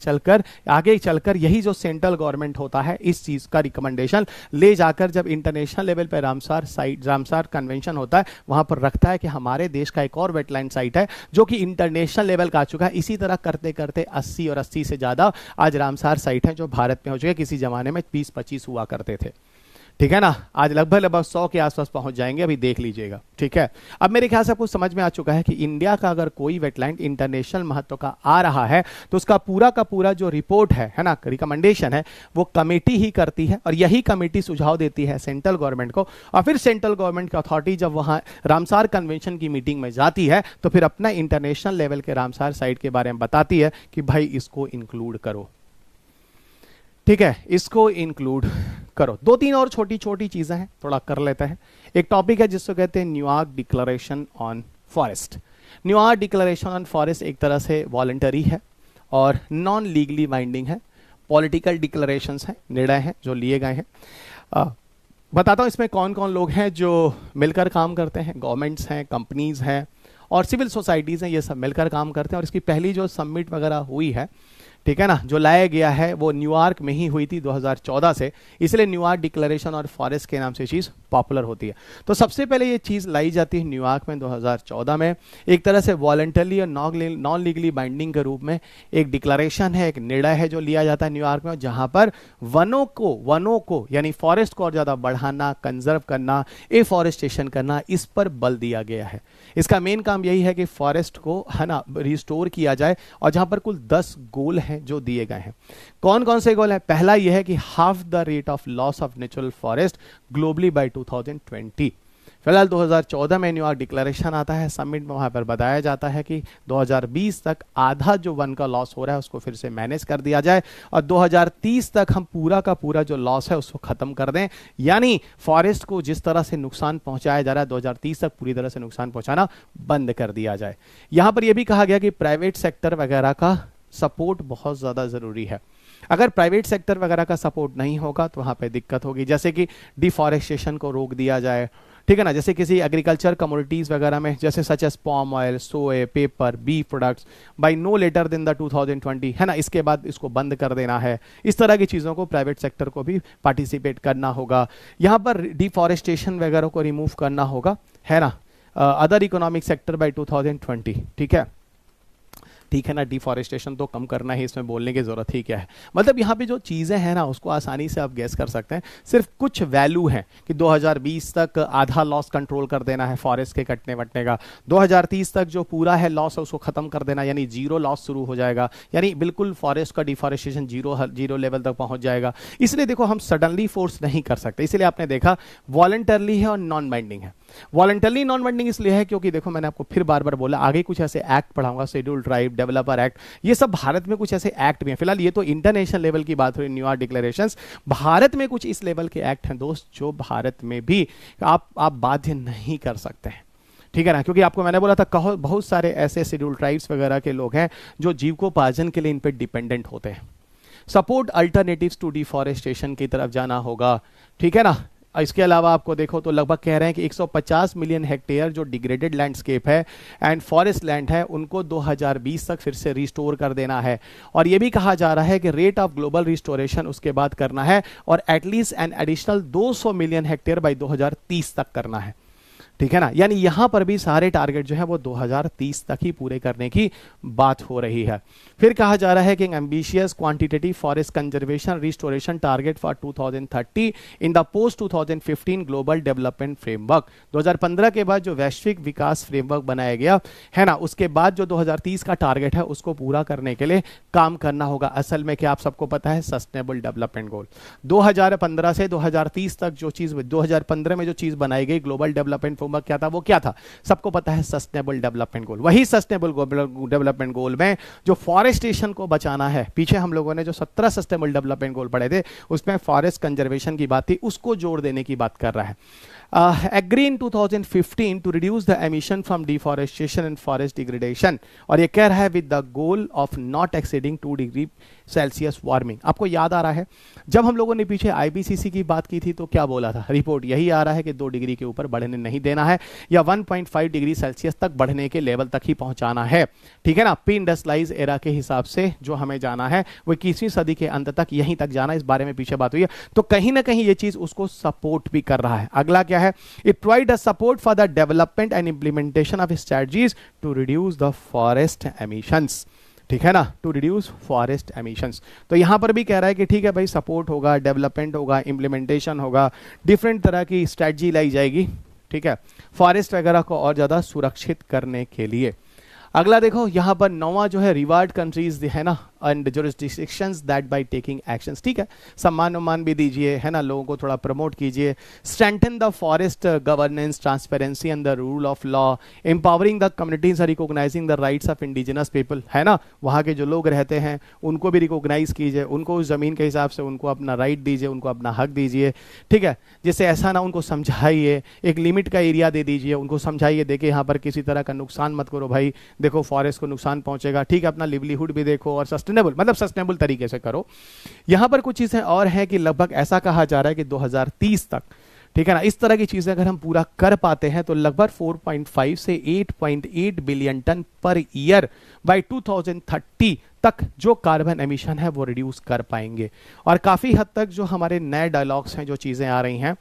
चलकर यही जो सेंट्रल गवर्नमेंट होता है इस चीज का रिकमेंडेशन ले जाकर जब इंटरनेशनल लेवल पे रामसार कन्वेंशन होता है वहां पर रखता है कि हमारे देश का एक और वेटलैंड साइट है जो कि इंटरनेशनल लेवल का आ चुका है। इसी तरह करते करते 80 और 80 से ज्यादा आज रामसार साइट है जो भारत में हो चुके, किसी जमाने में 20-25 हुआ करते थे, ठीक है ना, आज लगभग 100 के आसपास पहुंच जाएंगे, अभी देख लीजिएगा, ठीक है। अब मेरे ख्याल से आपको समझ में आ चुका है कि इंडिया का अगर कोई वेटलैंड इंटरनेशनल महत्व का आ रहा है तो उसका पूरा का पूरा जो रिपोर्ट है ना, रिकमेंडेशन है, वो कमेटी ही करती है। और यही कमेटी सुझाव देती है सेंट्रल गवर्नमेंट को, और फिर सेंट्रल गवर्नमेंट की अथॉरिटी जब वहां रामसार कन्वेंशन की मीटिंग में जाती है तो फिर अपना इंटरनेशनल लेवल के रामसार साइट के बारे में बताती है कि भाई इसको इंक्लूड करो, ठीक है, इसको इंक्लूड करो। 2-3 और छोटी छोटी चीजें हैं, थोड़ा कर लेते हैं। एक टॉपिक है जिसको कहते हैं New York declaration on forest. New York declaration on forest एक तरह से वॉलंटरी है और नॉन लीगली बाइंडिंग है, पॉलिटिकल डिक्लेरेशंस हैं, निर्णय हैं जो लिए गए हैं। बताता हूं इसमें कौन कौन लोग हैं जो मिलकर काम करते हैं। गवर्नमेंट्स हैं, कंपनीज हैं और सिविल सोसाइटीज हैं, ये सब मिलकर काम करते हैं। और इसकी पहली जो समिट वगैरह हुई है, ठीक है ना, जो लाया गया है वो न्यूयॉर्क में ही हुई थी 2014 से, इसलिए न्यूयॉर्क डिक्लेरेशन और फॉरेस्ट के नाम से चीज़ पॉपुलर होती है। तो सबसे पहले ये चीज़ लाई जाती है न्यूयॉर्क में 2014 में, एक तरह से वॉलंटरी और नॉन लीगली बाइंडिंग के रूप में एक डिक्लेरेशन है, एक निर्णय है जो लिया जाता है न्यूयॉर्क में, जहां पर वनों को यानी फॉरेस्ट को और ज़्यादा बढ़ाना, कंजर्व करना, एफॉरेस्टेशन करना, इस पर बल दिया गया है। इसका मेन काम यही है कि फॉरेस्ट को, है ना, रिस्टोर किया जाए। और जहां पर कुल 10 गोल हैं जो दिए गए हैं। कौन कौन से गोल हैं? पहला यह है कि half the rate of loss of natural forest globally by 2020। फिलहाल 2014 में न्यूयॉर्क डिक्लेरेशन आता है, समिट में वहां पर बताया जाता है कि 2020 तक आधा जो वन का लॉस हो रहा है उसको फिर से मैनेज कर दिया जाए और 2030 तक हम पूरा का पूरा जो लॉस है उसको खत्म कर दें। यानी फॉरेस्ट को जिस तरह से नुकसान पहुंचाया जा रहा है 2030 तक पूरी तरह से नुकसान पहुंचाना बंद कर दिया जाए। यहां पर यह भी कहा गया कि प्राइवेट सेक्टर वगैरह का सपोर्ट बहुत ज्यादा जरूरी है। अगर प्राइवेट सेक्टर वगैरह का सपोर्ट नहीं होगा तो वहां पे दिक्कत होगी, जैसे कि डिफॉरेस्टेशन को रोक दिया जाए, ठीक है ना, जैसे किसी एग्रीकल्चर कमोडिटीज वगैरह में, जैसे such as palm oil, soy, paper, beef products by no later than the 2020, है ना, इसके बाद इसको बंद कर देना है। इस तरह की चीजों को प्राइवेट सेक्टर को भी पार्टिसिपेट करना होगा। यहां पर डिफॉरेस्टेशन वगैरह को रिमूव करना होगा, है ना, अदर इकोनॉमिक सेक्टर बाय 2020, ठीक है। ठीक है ना, डिफॉरेस्टेशन तो कम करना है, इसमें बोलने की जरूरत ही क्या है। मतलब यहाँ पे जो चीजें हैं ना उसको आसानी से आप गेस कर सकते हैं। सिर्फ कुछ वैल्यू है कि 2020 तक आधा लॉस कंट्रोल कर देना है फॉरेस्ट के कटने वटने का, 2030 तक जो पूरा है लॉस है उसको खत्म कर देना, यानी जीरो लॉस शुरू हो जाएगा, यानी बिल्कुल फॉरेस्ट का डिफॉरेस्टेशन जीरो लेवल तक पहुंच जाएगा। इसलिए देखो हम सडनली फोर्स नहीं कर सकते, इसलिए आपने देखा वॉलंटरली है और नॉन बाइंडिंग है। वॉलंटरली नॉन बाइंडिंग इसलिए है क्योंकि देखो मैंने आपको फिर बार बार बोला, आगे कुछ ऐसे एक्ट पढ़ाऊंगा, शेड्यूल ट्राइब डेवलपर एक्ट, ये सब भारत में कुछ ऐसे एक्ट भी हैं। फिलहाल ये तो इंटरनेशनल लेवल की बात हुई, न्यूयॉर्क डिक्लेरेशंस। भारत में कुछ इस लेवल के एक्ट हैं दोस्त जो भारत में भी आप बाध्य नहीं कर सकते हैं, ठीक है ना, क्योंकि आपको मैंने बोला था कहो बहुत सारे ऐसे शेड्यूल ट्राइब्स वगैरह के लोग हैं जो जीविकोपार्जन के लिए इन पे डिपेंडेंट होते हैं। सपोर्ट अल्टरनेटिव्स टू डिफॉरेस्टेशन की तरफ जाना होगा, ठीक है ना। इसके अलावा आपको देखो तो लगभग कह रहे हैं कि 150 मिलियन हेक्टेयर जो डिग्रेडेड लैंडस्केप है एंड फॉरेस्ट लैंड है उनको 2020 तक फिर से रिस्टोर कर देना है। और यह भी कहा जा रहा है कि रेट ऑफ ग्लोबल रिस्टोरेशन उसके बाद करना है और at least an additional 200 million hectare by 2030 तक करना है, ठीक है ना। यानी यहां पर भी सारे टारगेट जो है वो 2030 तक ही पूरे करने की बात हो रही है। फिर कहा जा रहा है कि ambitious quantitative forest conservation restoration target for 2030 in the post 2015 global development framework. 2015 के बाद जो वैश्विक विकास फ्रेमवर्क बनाया गया है ना, उसके बाद जो 2030 का टारगेट है उसको पूरा करने के लिए काम करना होगा। असल में क्या आप सबको पता है, सस्टेनेबल डेवलपमेंट गोल 2015 से 2030 तक जो चीज 2015 में जो चीज बनाई गई ग्लोबल डेवलपमेंट क्या था, वो क्या था, सबको पता है, सस्टेनेबल डेवलपमेंट गोल। वही सस्टेनेबल डेवलपमेंट गोल में जो फॉरेस्टेशन को बचाना है, पीछे हम लोगों ने जो 17 सस्टेनेबल डेवलपमेंट गोल पढ़े थे उसमें फॉरेस्ट कंजर्वेशन की बात थी, उसको जोड़ देने की बात कर रहा है। agree in 2015 to reduce the emission from deforestation and forest degradation, और ये कह रहा है with the goal of not exceeding 2 degree Celsius warming. आपको याद आ रहा है जब हम लोगों ने पीछे आईपीसीसी की बात की थी तो क्या बोला था, रिपोर्ट यही आ रहा है कि 2 डिग्री के ऊपर बढ़ने नहीं देना है या 1.5 डिग्री सेल्सियस तक बढ़ने के लेवल तक ही पहुंचाना है, ठीक है ना। प्री इंडस्ट्रियलाइज एरा के हिसाब से जो हमें जाना है वो 21वीं सदी के अंत तक यहीं तक जाना, इस बारे में पीछे बात हुई है। तो कहीं ना कहीं ये चीज उसको सपोर्ट भी कर रहा है। अगला क्या है, it provide a support for the development and implementation of strategies to reduce the forest emissions, ठीक है ना, टू रिड्यूस फॉरेस्ट एमिशंस। तो यहां पर भी कह रहा है कि ठीक है भाई, सपोर्ट होगा, डेवलपमेंट होगा, इंप्लीमेंटेशन होगा, डिफरेंट तरह की स्ट्रेटजी लाई जाएगी, ठीक है, फॉरेस्ट वगैरह को और ज्यादा सुरक्षित करने के लिए। अगला देखो यहां पर 9वां जो है, रिवार्ड कंट्रीज है ना and jurisdictions that by taking actions, ठीक है, सम्मान उम्मान भी दीजिए, है ना, लोगों को थोड़ा प्रमोट कीजिए। Strengthen the forest governance, transparency and the rule of law, empowering the communities, recognising the rights of indigenous people, है ना, वहां के जो लोग रहते हैं उनको भी रिकॉग्नाइज कीजिए, उनको उस जमीन के हिसाब से उनको अपना राइट दीजिए, उनको अपना हक दीजिए, ठीक है। जिससे ऐसा ना, उनको समझाइए, एक लिमिट का एरिया दे दीजिए, उनको समझाइए, देखिए यहाँ पर किसी तरह का नुकसान मत करो भाई, देखो फॉरेस्ट को नुकसान पहुंचेगा, ठीक है, अपना लिवलीहुड भी देखो और सस्टेनेबल, मतलब सस्टेनेबल तरीके से करो। यहां पर कुछ चीजें और हैं कि लगभग ऐसा कहा जा रहा है कि 2030 तक, ठीक है ना, इस तरह की चीजें अगर हम पूरा कर पाते हैं तो लगभग 4.5 से 8.8 billion ton per year by 2030 तक जो कार्बन एमिशन है वो रिड्यूस कर पाएंगे। और काफी हद तक जो हमारे नए डायलॉग्स हैं, जो चीजें आ रही हैं,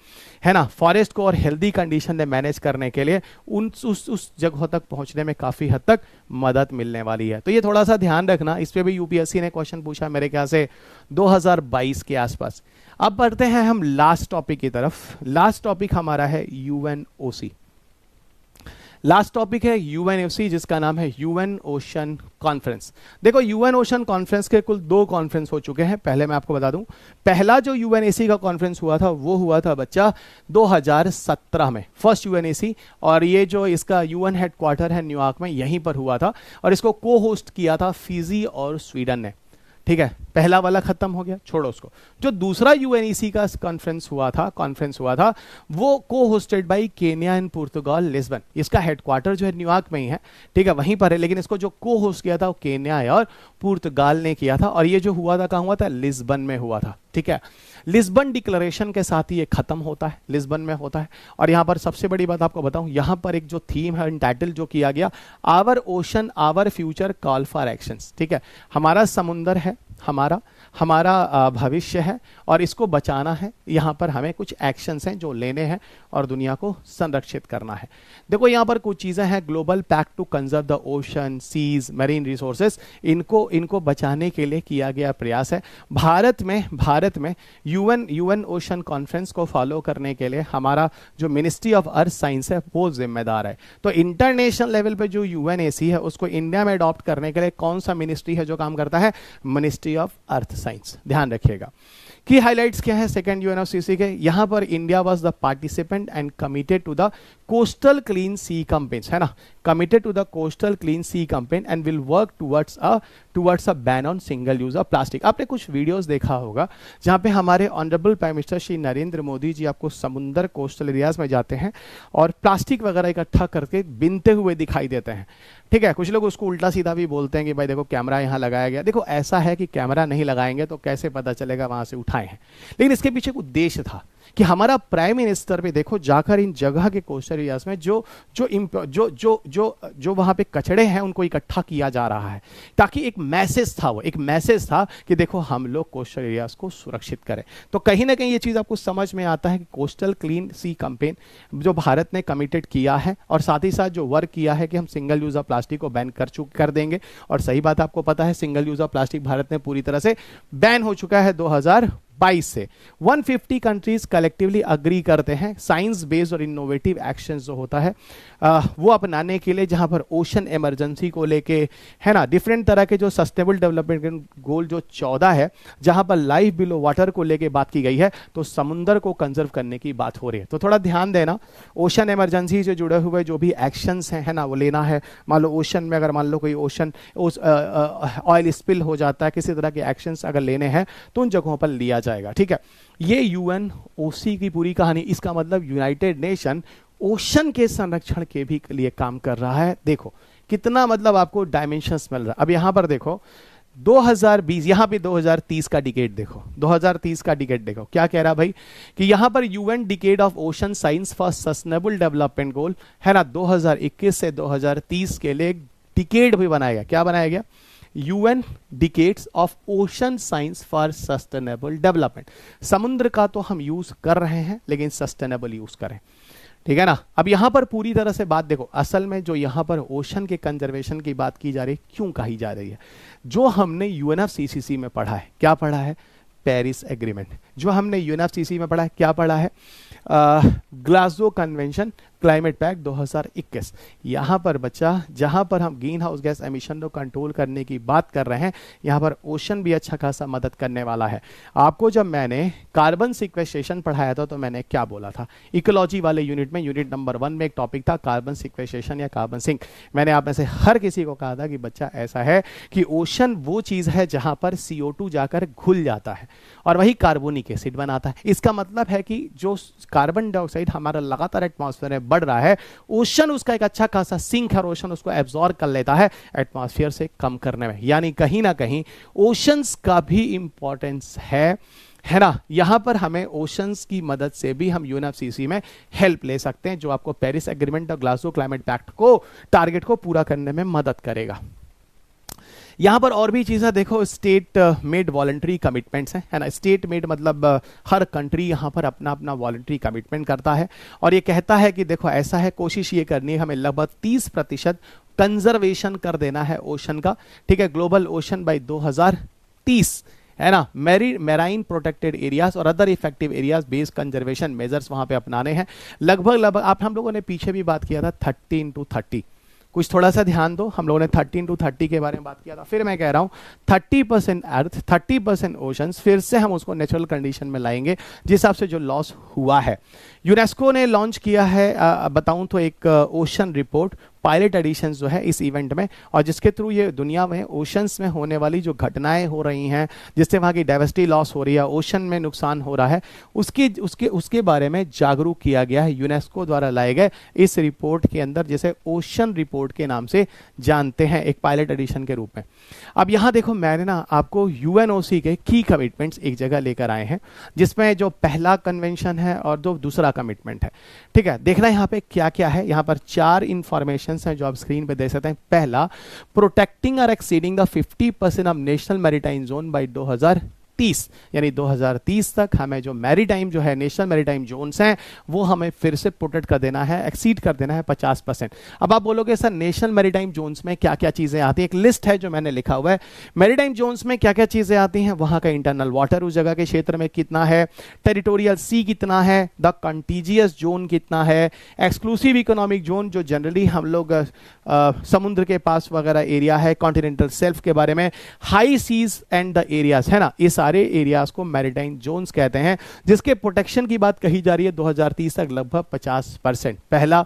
है ना, फॉरेस्ट को और हेल्दी कंडीशन में मैनेज करने के लिए उस जगहों तक पहुंचने में काफी हद तक मदद मिलने वाली है। तो ये थोड़ा सा ध्यान रखना, इस पे भी यूपीएससी ने क्वेश्चन पूछा मेरे ख्याल से 2022 के आसपास। अब बढ़ते हैं हम लास्ट टॉपिक की तरफ। लास्ट टॉपिक हमारा है यूएनओसी। लास्ट टॉपिक है यूएनओसी, जिसका नाम है यूएन ओशन कॉन्फ्रेंस। देखो यूएन ओशन कॉन्फ्रेंस के कुल 2 कॉन्फ्रेंस हो चुके हैं। पहले मैं आपको बता दूं, पहला जो यूएनएसी का कॉन्फ्रेंस हुआ था वो हुआ था बच्चा 2017 में, फर्स्ट यूएनएसी, और ये जो इसका यूएन हेडक्वार्टर है न्यूयॉर्क में, यहीं पर हुआ था, और इसको को होस्ट किया था फिजी और स्वीडन ने, ठीक है। पहला वाला खत्म हो गया, छोड़ो उसको। जो दूसरा यूएनईसी का कॉन्फ्रेंस हुआ था वो को hosted by Kenya and Portugal, Lisbon. इसका हेडक्वार्टर जो है न्यूयॉर्क में ही है, ठीक है, वहीं पर है, लेकिन इसको जो को होस्ट किया था वो केन्या और पुर्तगाल ने किया था। और ये जो हुआ था, कहां हुआ था, लिस्बन में हुआ था, ठीक है। लिस्बन डिक्लेरेशन के साथ ही ये खत्म होता है, लिस्बन में होता है। और यहां पर सबसे बड़ी बात आपको बताऊं, यहां पर एक जो थीम है, टाइटल जो किया गया, our ocean our future call for actions, ठीक है। हमारा समुंदर है, हमारा हमारा भविष्य है और इसको बचाना है। यहाँ पर हमें कुछ एक्शंस हैं जो लेने हैं और दुनिया को संरक्षित करना है। देखो यहाँ पर कुछ चीज़ें हैं, global pact to conserve the ocean, seas, marine resources, इनको बचाने के लिए किया गया प्रयास है। भारत में यूएन ओशन कॉन्फ्रेंस को फॉलो करने के लिए हमारा जो मिनिस्ट्री ऑफ अर्थ साइंस है वो जिम्मेदार है। तो इंटरनेशनल लेवल पे जो यूएनएसी है उसको इंडिया में अडॉप्ट करने के लिए कौन सा मिनिस्ट्री है जो काम करता है? Ministry of earth science. ध्यान रखिएगा। की हाइलाइट्स क्या है सेकंड यूएनएफसीसी के? यहां पर India was the participant and committed to the coastal clean sea campaign, है ना, committed to the coastal clean sea campaign and will work towards a ban on single use of plastic. आपने कुछ videos देखा होगा जहां पे हमारे honourable prime minister Shri Narendra Modi ji आपको समुद्र कोस्टल एरियाज में जाते हैं और प्लास्टिक वगैरह इकट्ठा करके बिनते हुए दिखाई देते हैं। ठीक है, कुछ लोग उसको उल्टा सीधा भी बोलते हैं कि भाई देखो कैमरा यहाँ लगाया गया। देखो ऐसा है कि कैमरा नहीं लगाएंगे तो कैसे पता चलेगा वहां से उठाए हैं, लेकिन इसके पीछे एक उद्देश्य था कि हमारा प्राइम मिनिस्टर भी देखो जाकर इन जगह के कोस्टल एरियाज में जो वहां पे कचड़े हैं उनको इकट्ठा किया जा रहा है, ताकि एक मैसेज था कि देखो हम लोग कोस्टल एरियाज को सुरक्षित करें। तो कहीं ना कहीं ये चीज आपको समझ में आता है कि कोस्टल क्लीन सी कैंपेन जो भारत ने कमिटेड किया है और साथ ही साथ जो वर्क किया है कि हम सिंगल यूज ऑफ प्लास्टिक को बैन कर देंगे। और सही बात आपको पता है single use of plastic Bharat में पूरी तरह से बैन हो चुका है 2022 से। 150 कंट्रीज कलेक्टिवली अग्री करते हैं साइंस बेस्ड और इनोवेटिव एक्शंस जो होता है वो अपनाने के लिए, जहां पर ओशन इमरजेंसी को लेके, है ना, डिफरेंट तरह के जो सस्टेनेबल डेवलपमेंट गोल जो 14 है, जहां पर लाइफ बिलो वाटर को लेके बात की गई है, तो समुद्र को कंजर्व करने की बात हो रही है। तो थोड़ा ध्यान देना, ओशन इमरजेंसी से जुड़े हुए जो भी एक्शंस हैं, है ना, वो लेना है। मान लो ओशन में अगर मान लो कोई ओशन ऑयल स्पिल हो जाता है, किसी तरह के एक्शंस अगर लेने हैं तो उन जगहों पर लिया जाएगा। ठीक है, ये यूएनओसी की पूरी कहानी। इसका मतलब यूनाइटेड नेशन ओशन के संरक्षण के भी लिए काम कर रहा है। देखो कितना मतलब आपको डायमेंशंस मिल रहा है। अब यहां पर देखो 2020, यहां पे 2030 का डिकेड देखो, 2030 का डिकेड देखो क्या कह रहा है भाई कि यहां पर UN decade of ocean science for sustainable development goal, है ना, 2021 से 2030 के लिए डिकेड भी बनाया गया। क्या बनाया गया? UN decades of ocean science for sustainable development. समुद्र का तो हम यूज कर रहे हैं लेकिन सस्टेनेबल यूज करें, ठीक है ना। अब यहां पर पूरी तरह से बात देखो, असल में जो यहां पर ओशन के कंजर्वेशन की बात की जा रही है, क्यों कही जा रही है? जो हमने यूएनएफसीसीसी में पढ़ा है, क्या पढ़ा है? Paris agreement. जो हमने यूएनएफसीसी में पढ़ा है, क्या पढ़ा है? Glasgow convention climate pact 2021। यहां पर बच्चा, जहां पर हम ग्रीन हाउस गैस एमिशन को कंट्रोल करने की बात कर रहे हैं, यहां पर ओशन भी अच्छा खासा मदद करने वाला है। आपको जब मैंने कार्बन सिक्वेस्ट्रेशन पढ़ाया था तो मैंने क्या बोला था? इकोलॉजी वाले यूनिट में, यूनिट नंबर 1 में एक टॉपिक था कार्बन सिक्वेस्ट्रेशन या कार्बन सिंक। मैंने आप में से हर किसी को कहा था कि बच्चा ऐसा है कि ओशन वो चीज है जहां पर CO2 जाकर घुल जाता है और वही कार्बोनिक एसिड बनाता है। इसका मतलब है कि जो कार्बन डाइऑक्साइड हमारा लगातार एटमॉस्फेयर में बढ़ रहा है, ओशन उसका एक अच्छा खासा सिंक है और ओशन उसको एब्जॉर्ब कर लेता है एटमॉस्फेयर से कम करने में। यानी कहीं ना कहीं ओशंस का भी इंपॉर्टेंस है ना। यहां पर हमें ओशंस की मदद से भी हम यूएनएफसीसी में हेल्प ले सकते हैं, जो आपको पेरिस एग्रीमेंट और ग्लासगो क्लाइमेट पैक्ट को टारगेट को पूरा करने में मदद करेगा। यहां पर और भी चीजें देखो, स्टेट मेड वॉलंटरी कमिटमेंट्स हैं, है ना। स्टेट मेड मतलब हर कंट्री यहां पर अपना अपना वॉलंटरी कमिटमेंट करता है और ये कहता है कि देखो ऐसा है, कोशिश ये करनी है हमें लगभग 30% कंजर्वेशन कर देना है ओशन का, ठीक है, ग्लोबल ओशन बाय 2030, है ना। मैराइन प्रोटेक्टेड एरियाज और other effective areas based conservation measures वहां पे अपनाने हैं। लगभग आप हम लोगों ने पीछे भी बात किया था 13-30, कुछ थोड़ा सा ध्यान दो, हम लोगों ने 13-30 के बारे में बात किया था। फिर मैं कह रहा हूं 30% अर्थ, 30% ओशंस, फिर से हम उसको नेचुरल कंडीशन में लाएंगे जिस हिसाब से जो लॉस हुआ है। यूनेस्को ने लॉन्च किया है, बताऊं तो एक ओशन रिपोर्ट, पायलट एडिशंस जो है इस इवेंट में, और जिसके थ्रू ये दुनिया में ओशंस में होने वाली जो घटनाएं हो रही हैं, जिससे वहाँ की डाइवर्सिटी लॉस हो रही है, ओशन में नुकसान हो रहा है, उसके बारे में जागरूक किया गया है यूनेस्को द्वारा लाए गए इस रिपोर्ट के अंदर, जिसे ओशन रिपोर्ट के नाम से जानते हैं, एक पायलट एडिशन के रूप में। अब यहाँ देखो, मैंने ना आपको यूएनओसी के की कमिटमेंट्स एक जगह लेकर आए हैं, जिसमें जो पहला कन्वेंशन है और जो दूसरा कमिटमेंट है, ठीक है। देखना यहाँ पे क्या क्या है। यहाँ पर 4 इंफॉर्मेशन ऑप्शंस हैं जो आप स्क्रीन पे देख सकते हैं। पहला, प्रोटेक्टिंग और exceeding the 50% of national maritime zone by 2030, यानी 2030 तक हमें जो मैरीटाइम जो है नेशनल मैरीटाइम जोन्स हैं वो हमें फिर से प्रोटेक्ट कर देना है, एक्सीड कर देना है 50%। अब आप बोलोगे सर नेशनल मैरीटाइम जोन्स में क्या क्या चीजें आती हैं? एक लिस्ट है जो मैंने लिखा हुआ है। मैरीटाइम जोन्स में क्या क्या चीजें आती हैं, वहां का इंटरनल वाटर उस जगह के क्षेत्र में कितना है, टेरिटोरियल सी कितना है, द कंटीजियस जोन कितना है, एक्सक्लूसिव इकोनॉमिक जोन जो जनरली हम लोग समुद्र के पास वगैरह एरिया है, कॉन्टिनेंटल शेल्फ के बारे में, high seas and the areas है ना, इस सारे एरियाज को मैरीटाइम जोन्स कहते हैं, जिसके प्रोटेक्शन की बात कही जा रही है 2030 तक लगभग 50%। पहला।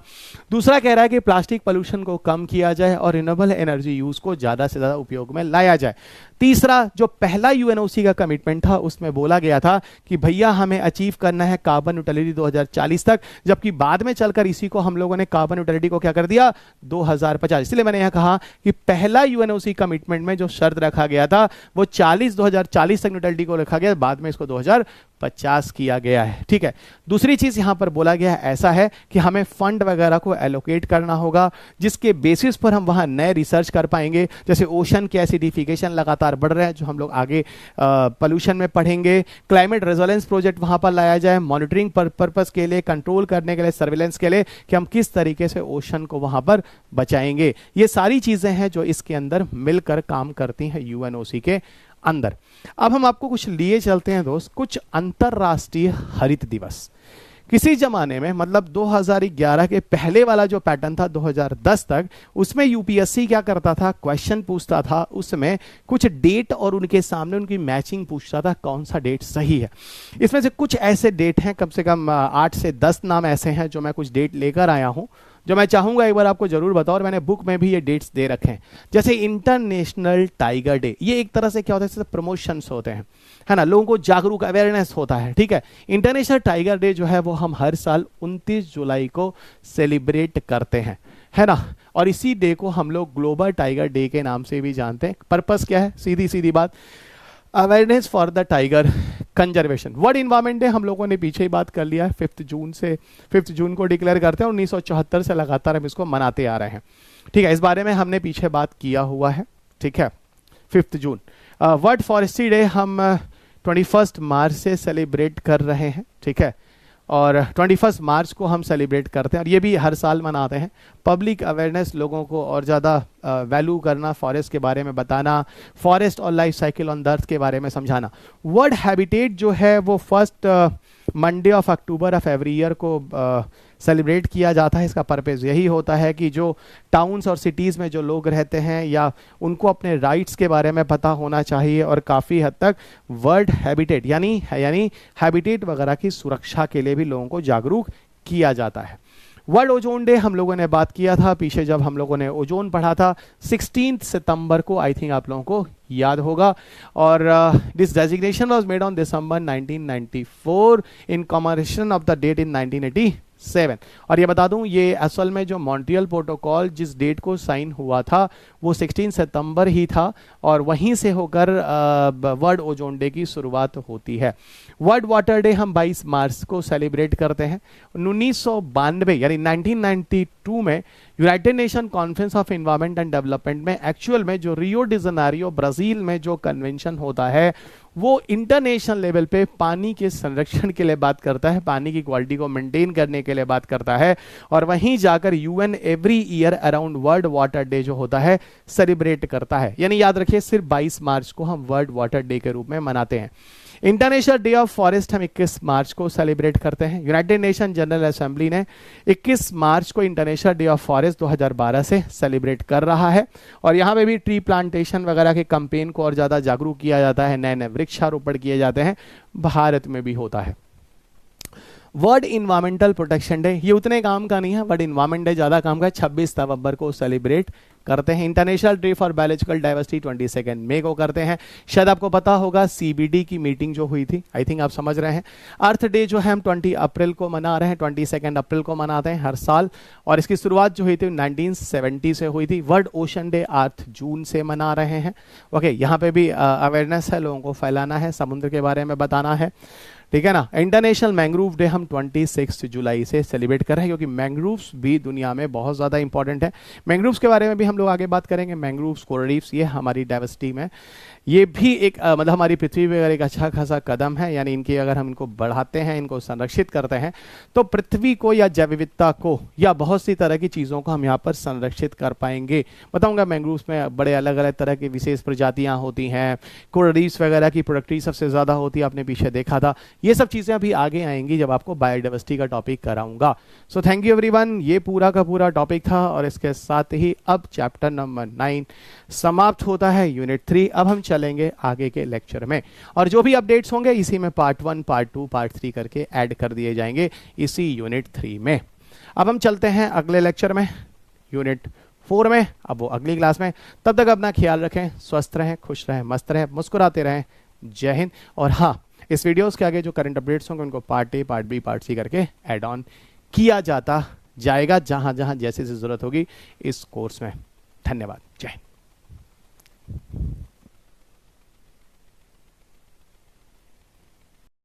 दूसरा कह रहा है कि प्लास्टिक पोल्यूशन को कम किया जाए और रिन्यूएबल एनर्जी यूज को ज्यादा से ज्यादा उपयोग में लाया जाए। तीसरा, जो पहला यूएनओसी का कमिटमेंट था उसमें बोला गया था कि भैया हमें अचीव करना है कार्बन न्यूट्रलिटी 2040 तक, जबकि बाद में चलकर इसी को हम लोगों ने कार्बन न्यूट्रलिटी को क्या कर दिया 2050। इसलिए मैंने यहां कहा कि पहला यूएनओसी कमिटमेंट में जो शर्त रखा गया था वो 2040 तक न्यूट्रलिटी को रखा गया, बाद में इसको 2050 किया गया है। ठीक है। दूसरी चीज यहां पर बोला गया है ऐसा है कि हमें फंड वगैरह को एलोकेट करना होगा, जिसके बेसिस पर हम वहां नए रिसर्च कर पाएंगे। जैसे ओशन के एसिडिफिकेशन लगातार बढ़ रहे हैं जो हम लोग आगे पोल्यूशन में पढ़ेंगे। क्लाइमेट रेजिलियंस प्रोजेक्ट वहां पर लाया जाए, मॉनिटरिंग पर्पस के लिए, कंट्रोल करने के लिए, सर्विलेंस के लिए, कि हम किस तरीके से ओशन को वहां पर बचाएंगे। ये सारी चीजें हैं जो इसके अंदर मिलकर काम करती हैं यूएनओसी के अंदर। अब हम आपको कुछ लिए चलते हैं दोस्त, कुछ अंतरराष्ट्रीय हरित दिवस। किसी जमाने में मतलब 2011 के पहले वाला जो पैटर्न था 2010 तक, उसमें यूपीएससी क्या करता था, क्वेश्चन पूछता था, उसमें कुछ डेट और उनके सामने उनकी मैचिंग पूछता था कौन सा डेट सही है। इसमें से कुछ ऐसे डेट हैं, कम से कम 8 से 10 नाम ऐसे हैं जो मैं कुछ डेट लेकर आया हूं, जो मैं चाहूंगा एक बार आपको जरूर बताओ, और मैंने बुक में भी ये डेट्स दे रखे हैं। जैसे इंटरनेशनल टाइगर डे, ये एक तरह से क्या होता है, प्रमोशंस होते हैं, है ना, लोगों को जागरूक अवेयरनेस होता है। ठीक है। इंटरनेशनल टाइगर डे जो है वो हम हर साल 29 जुलाई को सेलिब्रेट करते हैं, है ना, और इसी डे को हम लोग ग्लोबल टाइगर डे के नाम से भी जानते हैं। पर्पस क्या है, सीधी सीधी बात, awareness for the tiger conservation. World environment day हम लोगों ने पीछे ही बात कर लिया है, 5 जून को डिक्लेयर करते हैं, 1974 से लगातार हम इसको मनाते आ रहे हैं। ठीक है, इस बारे में हमने पीछे बात किया हुआ है। ठीक है, 5 जून। वर्ल्ड फॉरेस्ट्री डे हम 21 मार्च से सेलिब्रेट कर रहे हैं। ठीक है, और 21 मार्च को हम सेलिब्रेट करते हैं और ये भी हर साल मनाते हैं। पब्लिक अवेयरनेस, लोगों को और ज़्यादा वैल्यू करना, फॉरेस्ट के बारे में बताना, फॉरेस्ट और life cycle on the earth के बारे में समझाना। वर्ल्ड हैबिटेट जो है वो first Monday of October of every year को सेलिब्रेट किया जाता है। इसका पर्पस यही होता है कि जो टाउन्स और सिटीज़ में जो लोग रहते हैं या उनको अपने राइट्स के बारे में पता होना चाहिए, और काफ़ी हद तक वर्ल्ड हैबिटेट यानी हैबिटेट वगैरह की सुरक्षा के लिए भी लोगों को जागरूक किया जाता है। वर्ल्ड ओजोन डे हम लोगों ने बात किया था पीछे जब हम लोगों ने ओजोन पढ़ा था, 16 सितंबर को, आई थिंक आप लोगों को याद होगा। और this designation was made on December 1994 in commemoration of the date in 1987। और ये बता दूं, ये असल में जो मॉन्ट्रियल प्रोटोकॉल जिस डेट को साइन हुआ था वो 16 सितंबर ही था, और वहीं से होकर वर्ल्ड ओजोन डे की शुरुआत होती है। वर्ल्ड वाटर डे हम 22 मार्च को सेलिब्रेट करते हैं। 1992 यानी 1992 में United nation conference of environment and development में एक्चुअल में जो रियो डी जेनेरियो ब्राजील में जो कन्वेंशन होता है वो इंटरनेशनल लेवल पे पानी के संरक्षण के लिए बात करता है, पानी की क्वालिटी को मेंटेन करने के लिए बात करता है, और वहीं जाकर UN every year around world water day जो होता है सेलिब्रेट करता है। यानी याद रखिए सिर्फ 22 मार्च को हम वर्ल्ड वाटर डे के रूप में मनाते हैं। इंटरनेशनल डे ऑफ फॉरेस्ट हम 21 मार्च को सेलिब्रेट करते हैं। यूनाइटेड नेशन जनरल असेंबली ने 21 मार्च को इंटरनेशनल डे ऑफ फॉरेस्ट 2012 से सेलिब्रेट कर रहा है, और यहाँ पे भी ट्री प्लांटेशन वगैरह के कैंपेन को और ज़्यादा जागरूक किया जाता है, नए नए वृक्षारोपण किए जाते हैं, भारत में भी होता है। वर्ल्ड इन्वायरमेंटल प्रोटेक्शन डे ये उतने काम का नहीं है, वर्ल्ड इन्वायरमेंट डे ज़्यादा काम का है, 26 नवंबर को सेलिब्रेट करते हैं। International day for biological diversity 22 मई को करते हैं। शायद आपको पता होगा सीबीडी की मीटिंग जो हुई थी, आई थिंक आप समझ रहे हैं। अर्थ डे जो है हम 20 अप्रैल को मना रहे हैं, 22 अप्रैल को मनाते हैं हर साल, और इसकी शुरुआत जो हुई थी 1970 से हुई थी। वर्ल्ड ओशन डे 8 जून से मना रहे हैं। ओके, यहाँ पे भी अवेयरनेस है, लोगों को फैलाना है, समुद्र के बारे में बताना है। ठीक है ना। इंटरनेशनल मैंग्रोव डे हम 26 जुलाई से सेलिब्रेट कर रहे हैं, क्योंकि मैंग्रोव्स भी दुनिया में बहुत ज़्यादा इंपॉर्टेंट है। मैंग्रोव्स के बारे में भी हम लोग आगे बात करेंगे। मैंग्रोव्स, कोरल रीफ्स, ये हमारी डाइवर्सिटी में ये भी एक मतलब हमारी पृथ्वी पर एक अच्छा खासा कदम है। यानी इनकी अगर हम इनको बढ़ाते हैं, इनको संरक्षित करते हैं, तो पृथ्वी को या जैव विविधता को या बहुत सी तरह की चीज़ों को हम यहाँ पर संरक्षित कर पाएंगे। बताऊंगा मैंग्रोव्स में बड़े अलग अलग तरह की विशेष प्रजातियाँ होती हैं, कोरल रीफ्स वगैरह की प्रोडक्टिविटी सबसे ज़्यादा होती है, आपने पीछे देखा था। ये सब चीज़ें अभी आगे आएंगी जब आपको बायोडाइवर्सिटी का टॉपिक कराऊंगा। सो थैंक यू एवरीवन, ये पूरा का पूरा टॉपिक था और इसके साथ ही अब चैप्टर नंबर 9 समाप्त होता है, यूनिट 3। अब हम चलेंगे आगे के लेक्चर में और जो भी अपडेट्स होंगे इसी में पार्ट 1, पार्ट 2, पार्ट 3 करके ऐड कर दिए जाएंगे इसी यूनिट 3 में। अब हम चलते हैं अगले लेक्चर में, यूनिट 4 में, अब वो अगली क्लास में। तब तक अपना ख्याल रखें, स्वस्थ रहें, खुश रहें, मस्त रहें, मुस्कुराते रहें। जय हिंद। और हाँ, इस वीडियोस के आगे जो करंट अपडेट्स होंगे उनको part A, part B, part C करके ऐड ऑन किया जाता जाएगा, जहां जहां जैसे जरूरत होगी इस कोर्स में। धन्यवाद। जय हिंद।